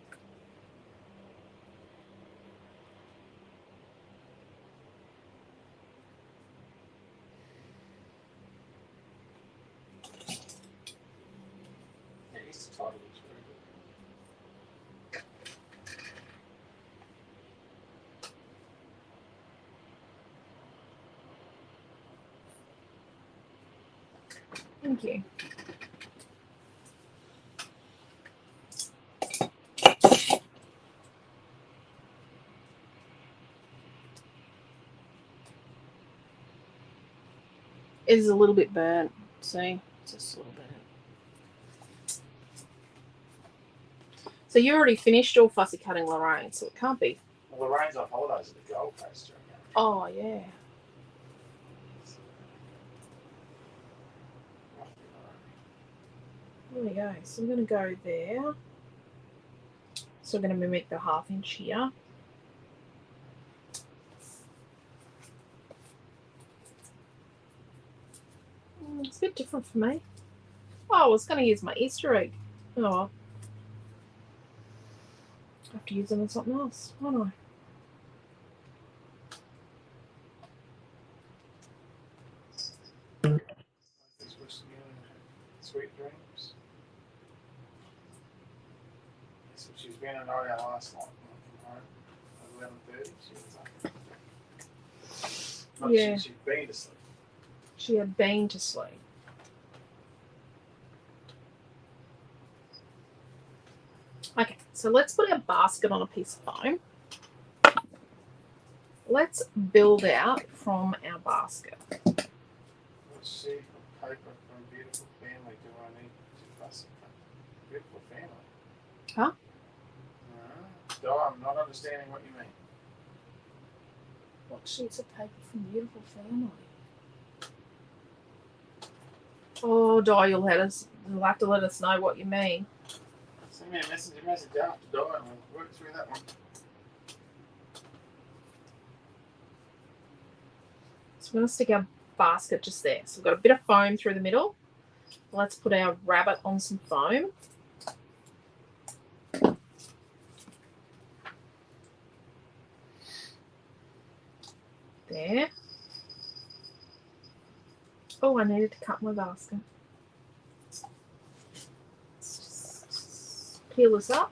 Thank you. It is a little bit burnt. See, just a little bit. So you already finished your fussy cutting, Lorraine, so it can't be. Well, Lorraine's on holidays at the Gold Coast during that. Oh, yeah. There we go. So I'm going to go there. So I'm going to mimic the 1/2 inch here. It's a bit different for me. Oh, I was going to use my Easter egg. Oh, well. I have to use them on something else, won't I? Sweet dreams. So she's been a night out last night from home at 11:30. She was up. Yeah. She'd been to sleep. She had been to sleep. Okay, so let's put our basket on a piece of foam. Let's build out from our basket. What sheet of paper from Beautiful Family do I need to fuss it? Beautiful Family? Huh? No, I'm not understanding what you mean. What sheets of paper from Beautiful Family? Oh, Di, you'll have to let us know what you mean. Send me a message after Di and we'll work through that one. So we're going to stick our basket just there. So we've got a bit of foam through the middle. Let's put our rabbit on some foam. There. Oh, I needed to cut my basket. Let's peel this up.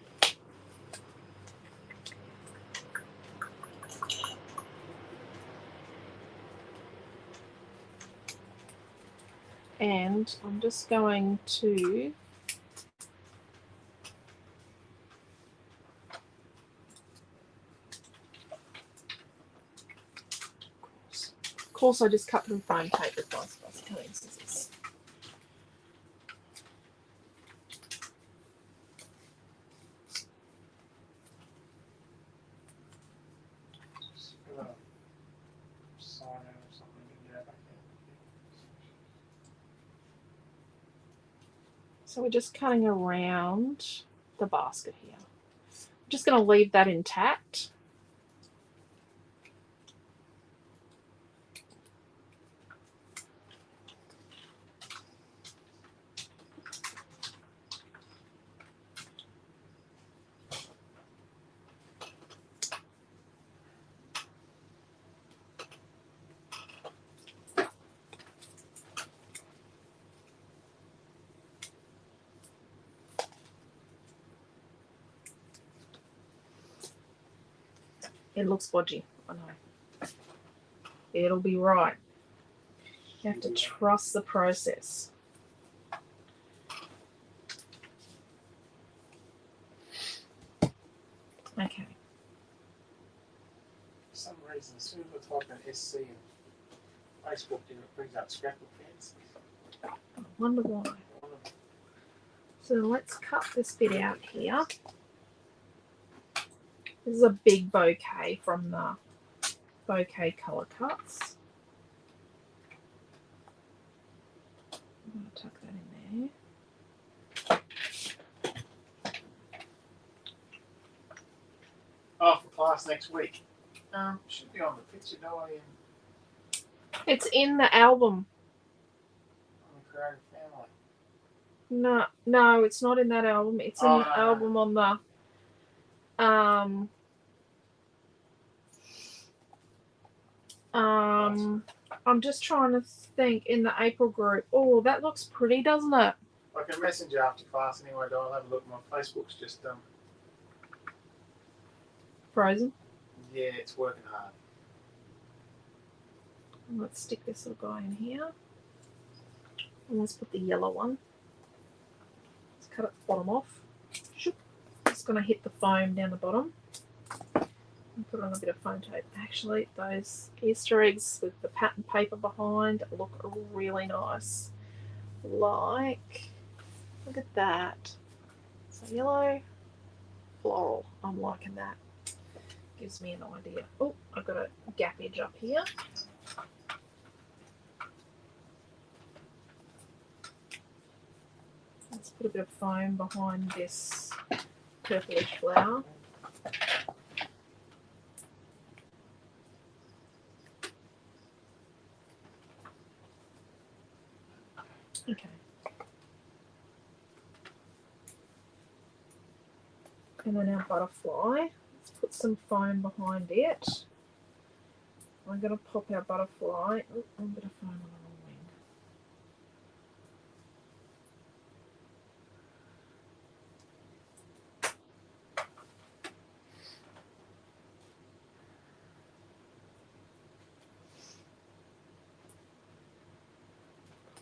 And I'm just going to of course I just cut through foam tape with my cutting scissors. So we're just cutting around the basket here. I'm just going to leave that intact. It looks bodgy, I know. It'll be right. You have to trust the process. Okay. For some reason, as soon as I type in SC in Facebook, it brings up Scrapbook Fantasies. I wonder why. So let's cut this bit out here. This is a big bouquet from the Bouquet Colour Cuts. I'm going to tuck that in there. Oh, for class next week. Should be on the picture, don't I? It's in the album. On the Creative Family. No, it's not in that album. It's in the album on the I'm just trying to think in the April group. Oh, that looks pretty, doesn't it? I can message you after class anyway, I'll have a look. My Facebook's just Frozen. yeah, it's working hard. Let's stick this little guy in here. And let's put the yellow one. Let's cut it bottom off. Shoop. Just going to hit the foam down the bottom. And put on a bit of foam tape. Actually, those Easter eggs with the pattern paper behind look really nice. Like, look at that. So yellow, floral. I'm liking that. Gives me an idea. Oh, I've got a gap edge up here. Let's put a bit of foam behind this purplish flower. Okay. And then our butterfly. Let's put some foam behind it. I'm going to pop our butterfly. Oh, a bit of foam on the wing.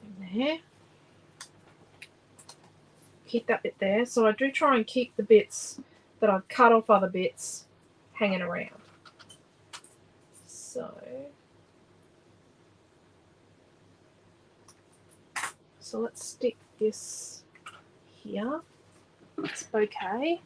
In there. Keep that bit there. So I do try and keep the bits that I've cut off other bits hanging around. So let's stick this here. It's bouquet.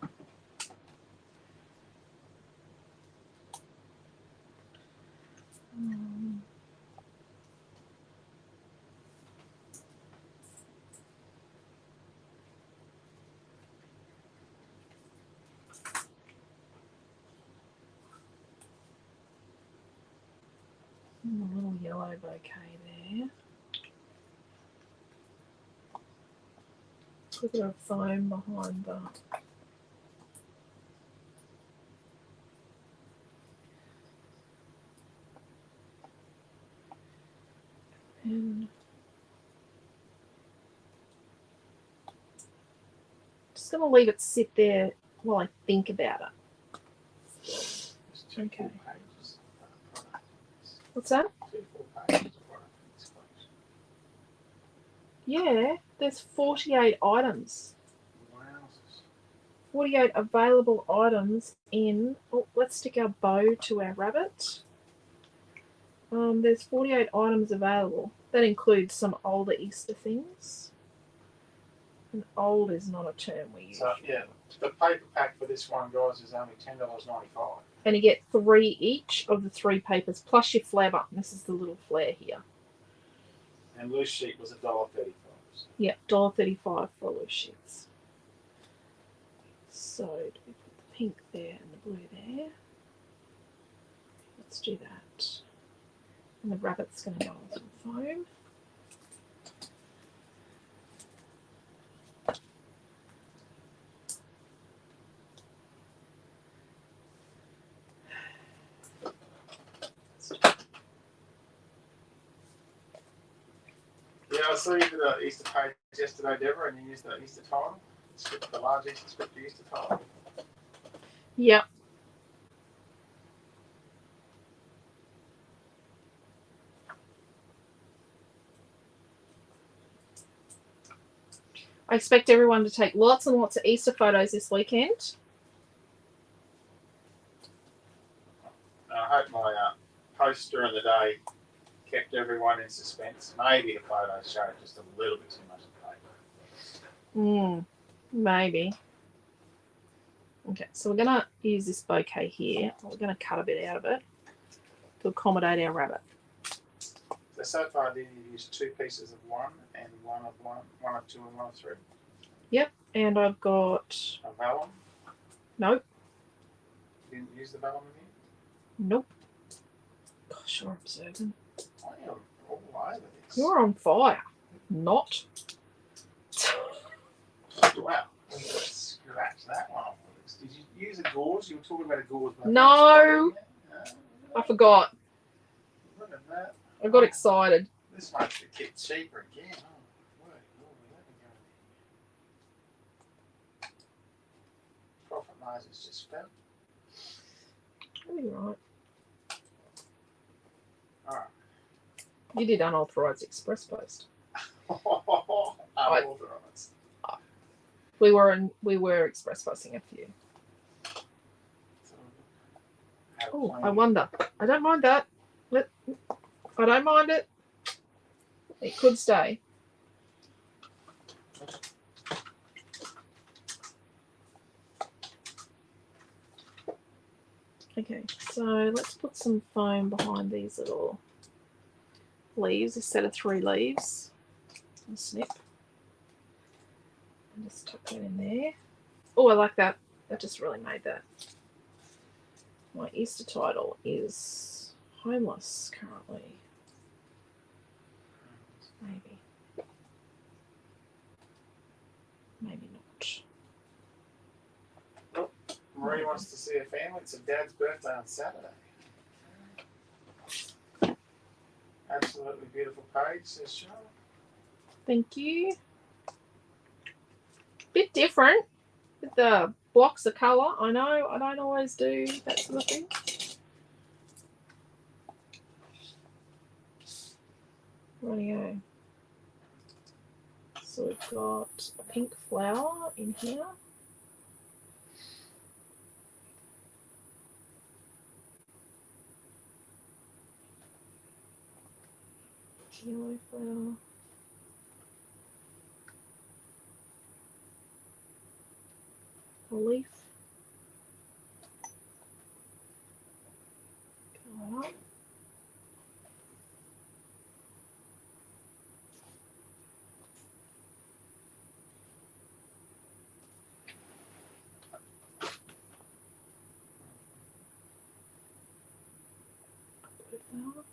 A little yellow bouquet there. A bit of foam behind the and just going to leave it sit there while I think about it. Okay. What's that? 2 full pages of product in this collection. Yeah, there's 48 items. Wowzers. 48 available items in. Oh, let's stick our bow to our rabbit. There's 48 items available. That includes some older Easter things. And old is not a term we use. So yeah, the paper pack for this one, guys, is only $10.95. And you get 3 each of the 3 papers plus your flare button. This is the little flare here. And loose sheet was $1.35. Yeah, $1.35 for loose sheets. So do we put the pink there and the blue there? Let's do that. And the rabbit's going to go on some foam. Yeah, I saw you did the Easter page yesterday, Deborah, and you used the Easter tile. The large Easter script Easter tile. Yep. I expect everyone to take lots and lots of Easter photos this weekend. I hope my post during the day kept everyone in suspense. Maybe the photos showed just a little bit too much of paper. Maybe. Okay, so we're going to use this bouquet here. We're going to cut a bit out of it to accommodate our rabbit. So far, did you use 2 pieces of 1 and one of 2 and 1 of 3? Yep, and I've got... A vellum? Nope. You didn't use the vellum again? Nope. Gosh, you're observant. I am all over this. You're on fire. Not. Wow. Let's scratch that one off. Did you use a gauze? You were talking about a gauze. No. I forgot. Look at that. I got excited. This makes the kit cheaper again. Oh, word, let me go. Profit margins just fell. You're right. Alright. You did unauthorized express post. Water on it. We were express passing a few. Oh, I wonder. I don't mind that. I don't mind it. It could stay. Okay, so let's put some foam behind these little leaves, a set of 3 leaves. And snip. And just tuck that in there. Oh, I like that. That just really made that. My Easter title is homeless currently. Maybe. Maybe not. Marie wants to see her family. It's her dad's birthday on Saturday. Absolutely beautiful page, says Charlotte. Thank you. Bit different with the blocks of colour. I know I don't always do that sort of thing. Rightio. So we've got a pink flower in here. Yellow flower. A leaf. Go up. Put that.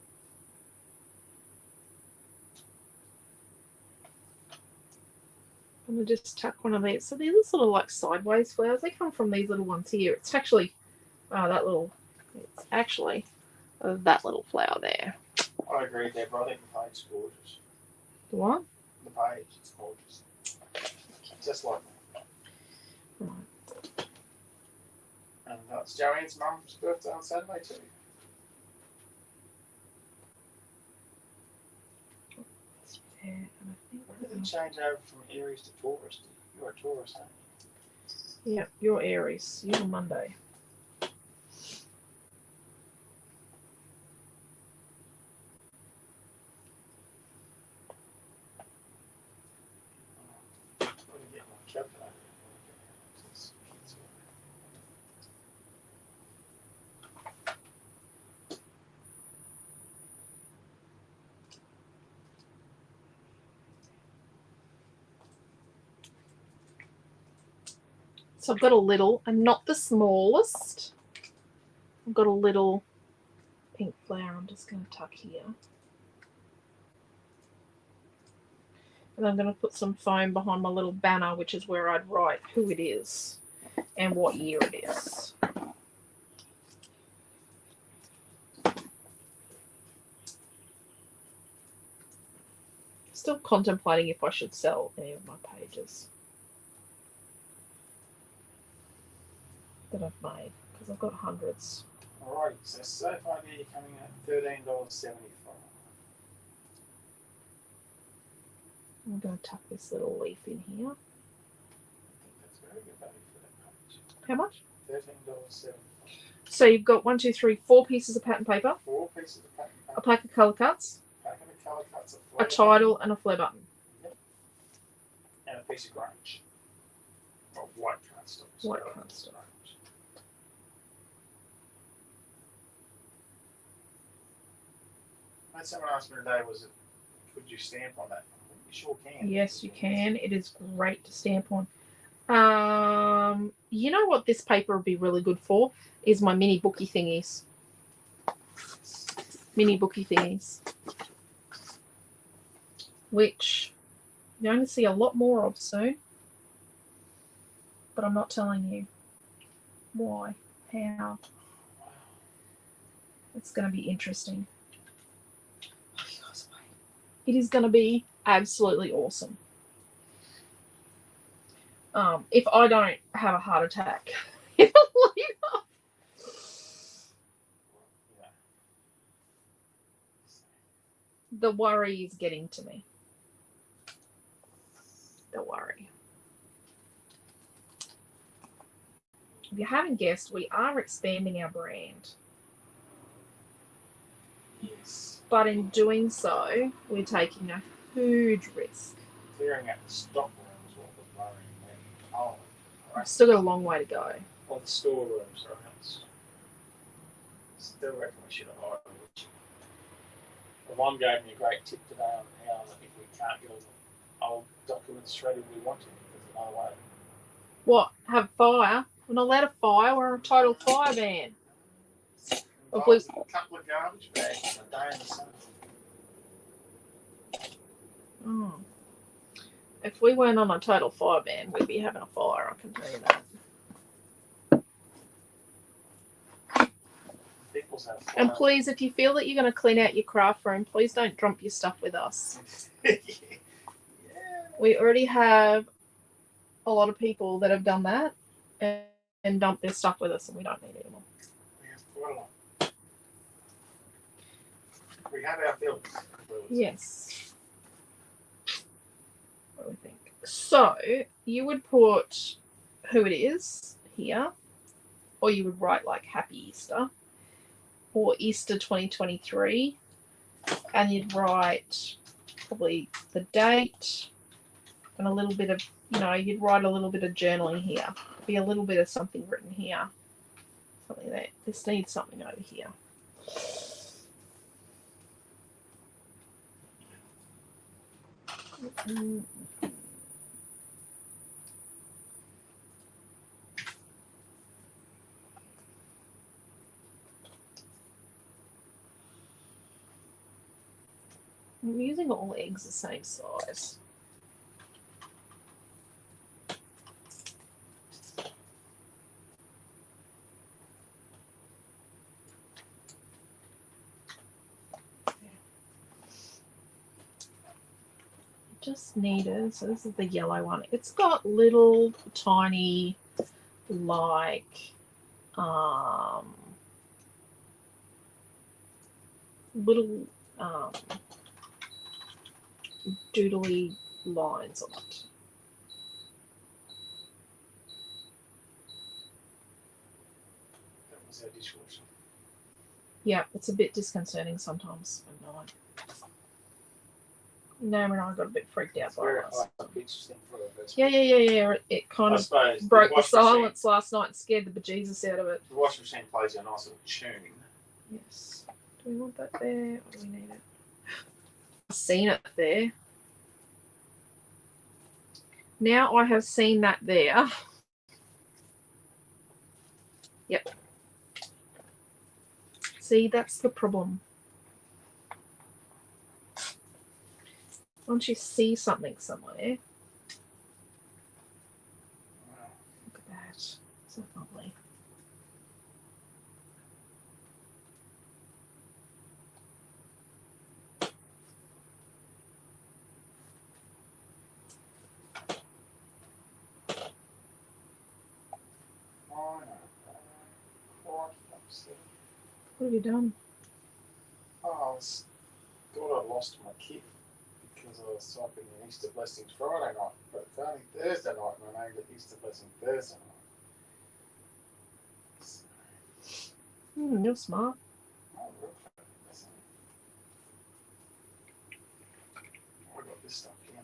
I'm going to just tuck one of these. So these are sort of like sideways flowers. They come from these little ones here. It's actually that little, it's actually that little flower there. I agree, Deborah. I think the page is gorgeous. The what? The page is gorgeous. Just like that. Right. And that's Joanne's mum's birthday on Saturday too. Yeah, and I think When did it change over from Aries to Taurus? You're a Taurus, aren't you? yeah, you're Aries. You're Monday. I'm going to get my calculator. So I've got a little, and not the smallest. I've got a little pink flower. I'm just going to tuck here. And I'm going to put some foam behind my little banner, which is where I'd write who it is and what year it is. Still contemplating if I should sell any of my pages that I've made, because I've got hundreds. Alright, so far you're coming at $13.75. I'm going to tuck this little leaf in here. I think that's very good value for that page. How much? $13.75. So you've got 1, 2, 3, 4 pieces of pattern paper, 4 pieces of pattern paper, a pack of colour cuts, packet of colour cuts, a title, and a flare button. and a piece of grunge. Or white cardstock. White cardstock. I had someone ask me today, could you stamp on that? You sure can. Yes, you can. It is great to stamp on. You know what this paper would be really good for? Is my mini bookie thingies. Mini bookie thingies. Which you're going to see a lot more of soon. But I'm not telling you why, how. It's going to be interesting. It is going to be absolutely awesome. If I don't have a heart attack in the lead up. The worry is getting to me. Don't worry. If you haven't guessed, we are expanding our brand. Yes. But in doing so, we're taking a huge risk. Clearing out the stock room is what was worrying me. Oh, We've still got a long way to go. well, the storeroom, sorry. Still reckon we should have hired it. Yvonne gave me a great tip today on how if we can't get all the old documents ready we want to, there's another way. What? Have fire? We're not allowed to fire. We're on a total fire ban. Involves a couple of garbage bags and a day in the sun. Oh. If we weren't on a total fire ban, we'd be having a fire, I can tell you that. And please, if you feel that you're going to clean out your craft room, please don't dump your stuff with us. Yeah. We already have a lot of people that have done that and dumped their stuff with us, and we don't need it anymore. We have quite a lot. We have our bills. Yes. What do we think? So, you would put who it is here, or you would write like Happy Easter, or Easter 2023, and you'd write probably the date and a little bit of, you'd write a little bit of journaling here. Be a little bit of something written here. Something there. This needs something over here. I'm using all eggs the same size. Just needed, so this is the yellow one. It's got little tiny like little doodly lines on it. That was our dishwasher. Yeah, it's a bit disconcerting sometimes. Nam and I got a bit freaked out by it. Yeah. It kind of broke the silence last night and scared the bejesus out of it. The washing machine plays a nice little tune. Yes. Do we want that there or do we need it? I've seen it there. Now I have seen that there. Yep. See, that's the problem. Once you see something somewhere, look at that. So lovely. What have you done? Oh, I thought I lost my kit because I was typing in Easter Blessings Friday night, but it's only Thursday night and I named it Easter Blessing Thursday night. You're smart. Oh, real fun. I got this stuff here.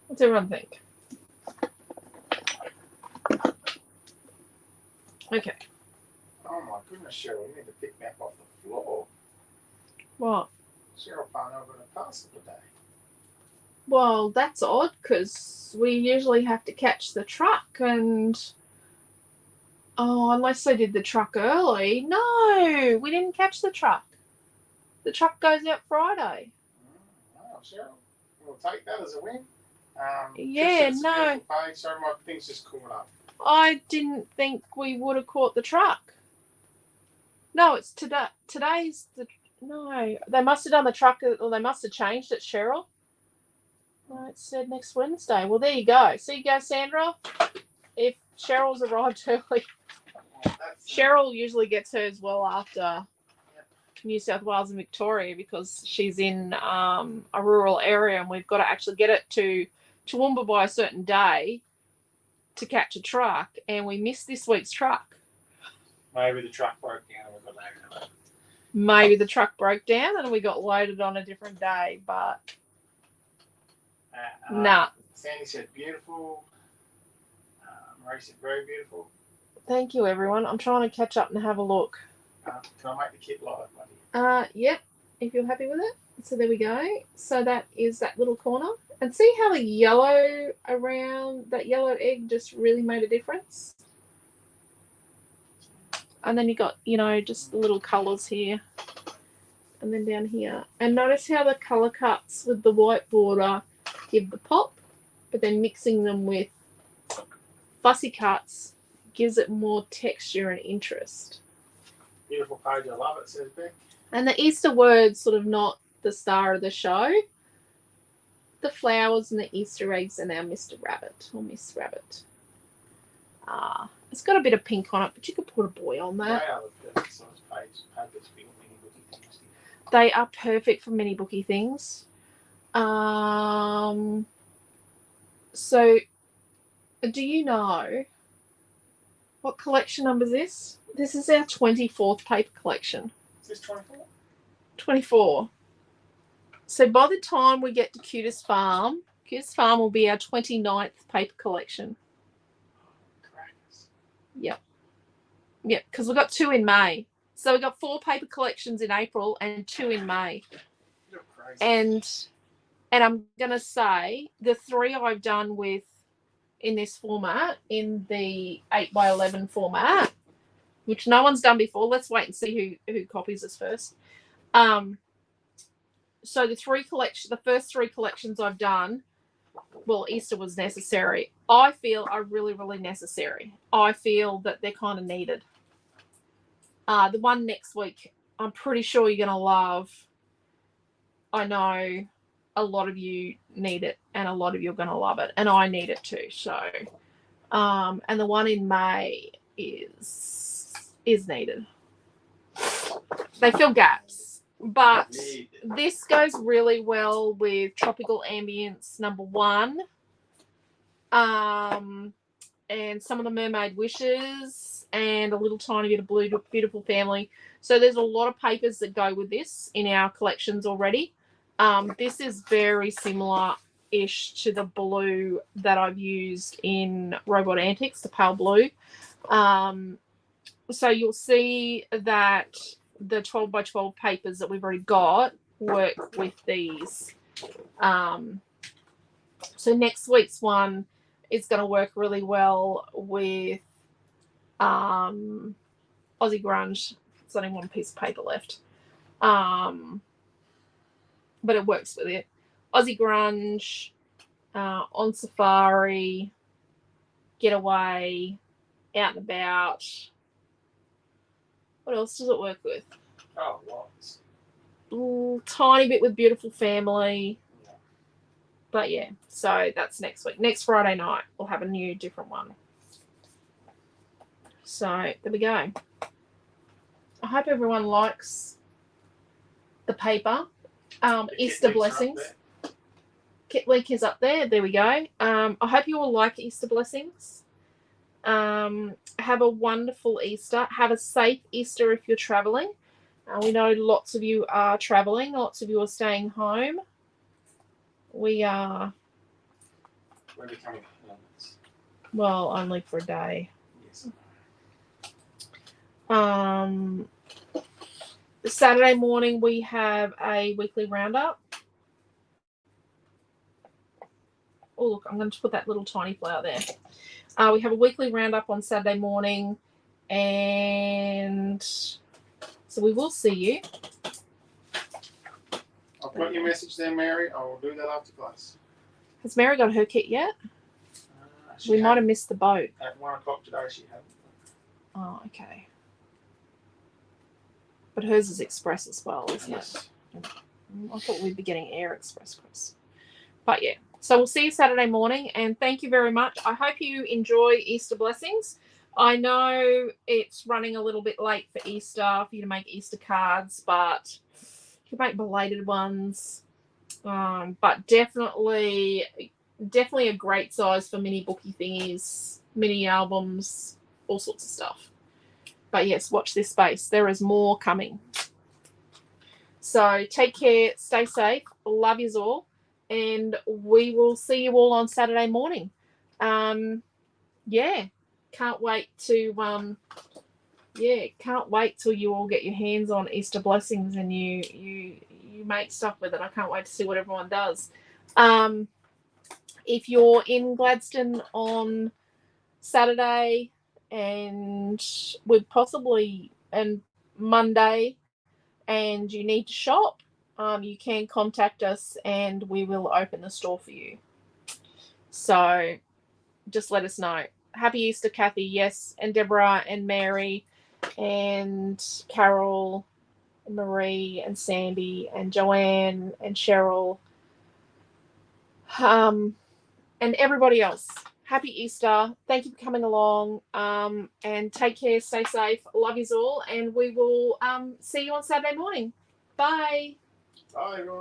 What's everyone think? Okay. Oh my goodness, Cheryl, you need to pick me up off the floor. What? Cheryl can't open a parcel today. Well, that's odd because we usually have to catch the truck and... Oh, unless they did the truck early. No, we didn't catch the truck. The truck goes out Friday. Oh, Cheryl, we'll take that as a win. Yeah, no. Sorry, my thing's just caught up. I didn't think we would have caught the truck. No, it's today. Today's the... No, they must have done the truck, or they must have changed it, Cheryl. No, it said next Wednesday. Well, there you go. See you go, Sandra. If Cheryl's arrived early. Cheryl usually gets hers well after New South Wales and Victoria because she's in a rural area and we've got to actually get it to Toowoomba by a certain day to catch a truck, and we missed this week's truck. Maybe the truck broke down and we got loaded on it. Maybe the truck broke down and we got loaded on a different day, but nah. Sandy said beautiful. Marie said very beautiful. Thank you, everyone. I'm trying to catch up and have a look. Can I make the kit live, buddy? Yep, if you're happy with it. So there we go. So that is that little corner. And see how the yellow around that yellow egg just really made a difference? And then you got, you know, just the little colours here. And then down here. And notice how the colour cuts with the white border give the pop. But then mixing them with fussy cuts gives it more texture and interest. Beautiful page, I love it, says Beck. And the Easter word's sort of not the star of the show. The flowers and the Easter eggs and our Mr. Rabbit or Miss Rabbit. It's got a bit of pink on it, but you could put a boy on that. They are the perfect size papers for mini bookie things. They are perfect for mini bookie things. So, do you know what collection number is this? This is our 24th paper collection. Is this 24? 24. So by the time we get to Cutest Farm will be our 29th paper collection. Crackers. Yep, because we've got 2 in May. So we've got 4 paper collections in April and 2 in May. You're crazy. And I'm going to say the 3 I've done with in this format, in the 8x11 format, which no one's done before. Let's wait and see who copies this first. So the first 3 collections I've done, well, Easter was necessary. I feel are really, really necessary. I feel that they're kind of needed. The one next week, I'm pretty sure you're going to love. I know a lot of you need it and a lot of you are going to love it, and I need it too. So, and the one in May is needed. They fill gaps, but this goes really well with Tropical Ambience #1, and some of the Mermaid Wishes, and a little tiny bit of Blue Beautiful Family. So there's a lot of papers that go with this in our collections already. This is very similar-ish to the blue that I've used in Robot Antics, the pale blue. So you'll see that the 12x12 papers that we've already got work with these. So next week's one is going to work really well with Aussie Grunge. There's only one piece of paper left. But it works with it. Aussie Grunge, On Safari, Getaway, Out and About. What else does it work with? Oh, lots. Tiny bit with Beautiful Family. But yeah, so that's next week. Next Friday night, we'll have a new, different one. So there we go. I hope everyone likes the paper. Easter Blessings. Kit link is up there. There we go. I hope you all like Easter Blessings. Have a wonderful Easter. Have a safe Easter if you're traveling. We know lots of you are traveling. Lots of you are staying home. We are. We're becoming hermits. Well, only for a day. Yes. Saturday morning we have a weekly roundup. Oh, look, I'm going to put that little tiny flower there. We have a weekly roundup on Saturday morning, and so we will see you. I've got your message there, Mary. I will do that after class. Has Mary got her kit yet? We might have missed the boat. At 1 o'clock today, she had. Oh, okay. But hers is express as well, isn't it? I thought we'd be getting Air Express, Chris. But yeah, so we'll see you Saturday morning, and thank you very much. I hope you enjoy Easter Blessings. I know it's running a little bit late for Easter for you to make Easter cards, but you can make belated ones. But definitely a great size for mini booky thingies, mini albums, all sorts of stuff. But yes, watch this space. There is more coming. So take care, stay safe, love yous all, and we will see you all on Saturday morning. Yeah, can't wait to can't wait till you all get your hands on Easter blessings and you make stuff with it. I can't wait to see what everyone does. If you're in Gladstone on Saturday and Monday and you need to shop, you can contact us and we will open the store for you. So just let us know. Happy Easter, Kathy. Yes, and Deborah and Mary and Carol and Marie and Sandy and Joanne and Cheryl and everybody else. Happy Easter. Thank you for coming along, and take care, stay safe. Love yous all, and we will see you on Saturday morning. Bye. Bye, everyone.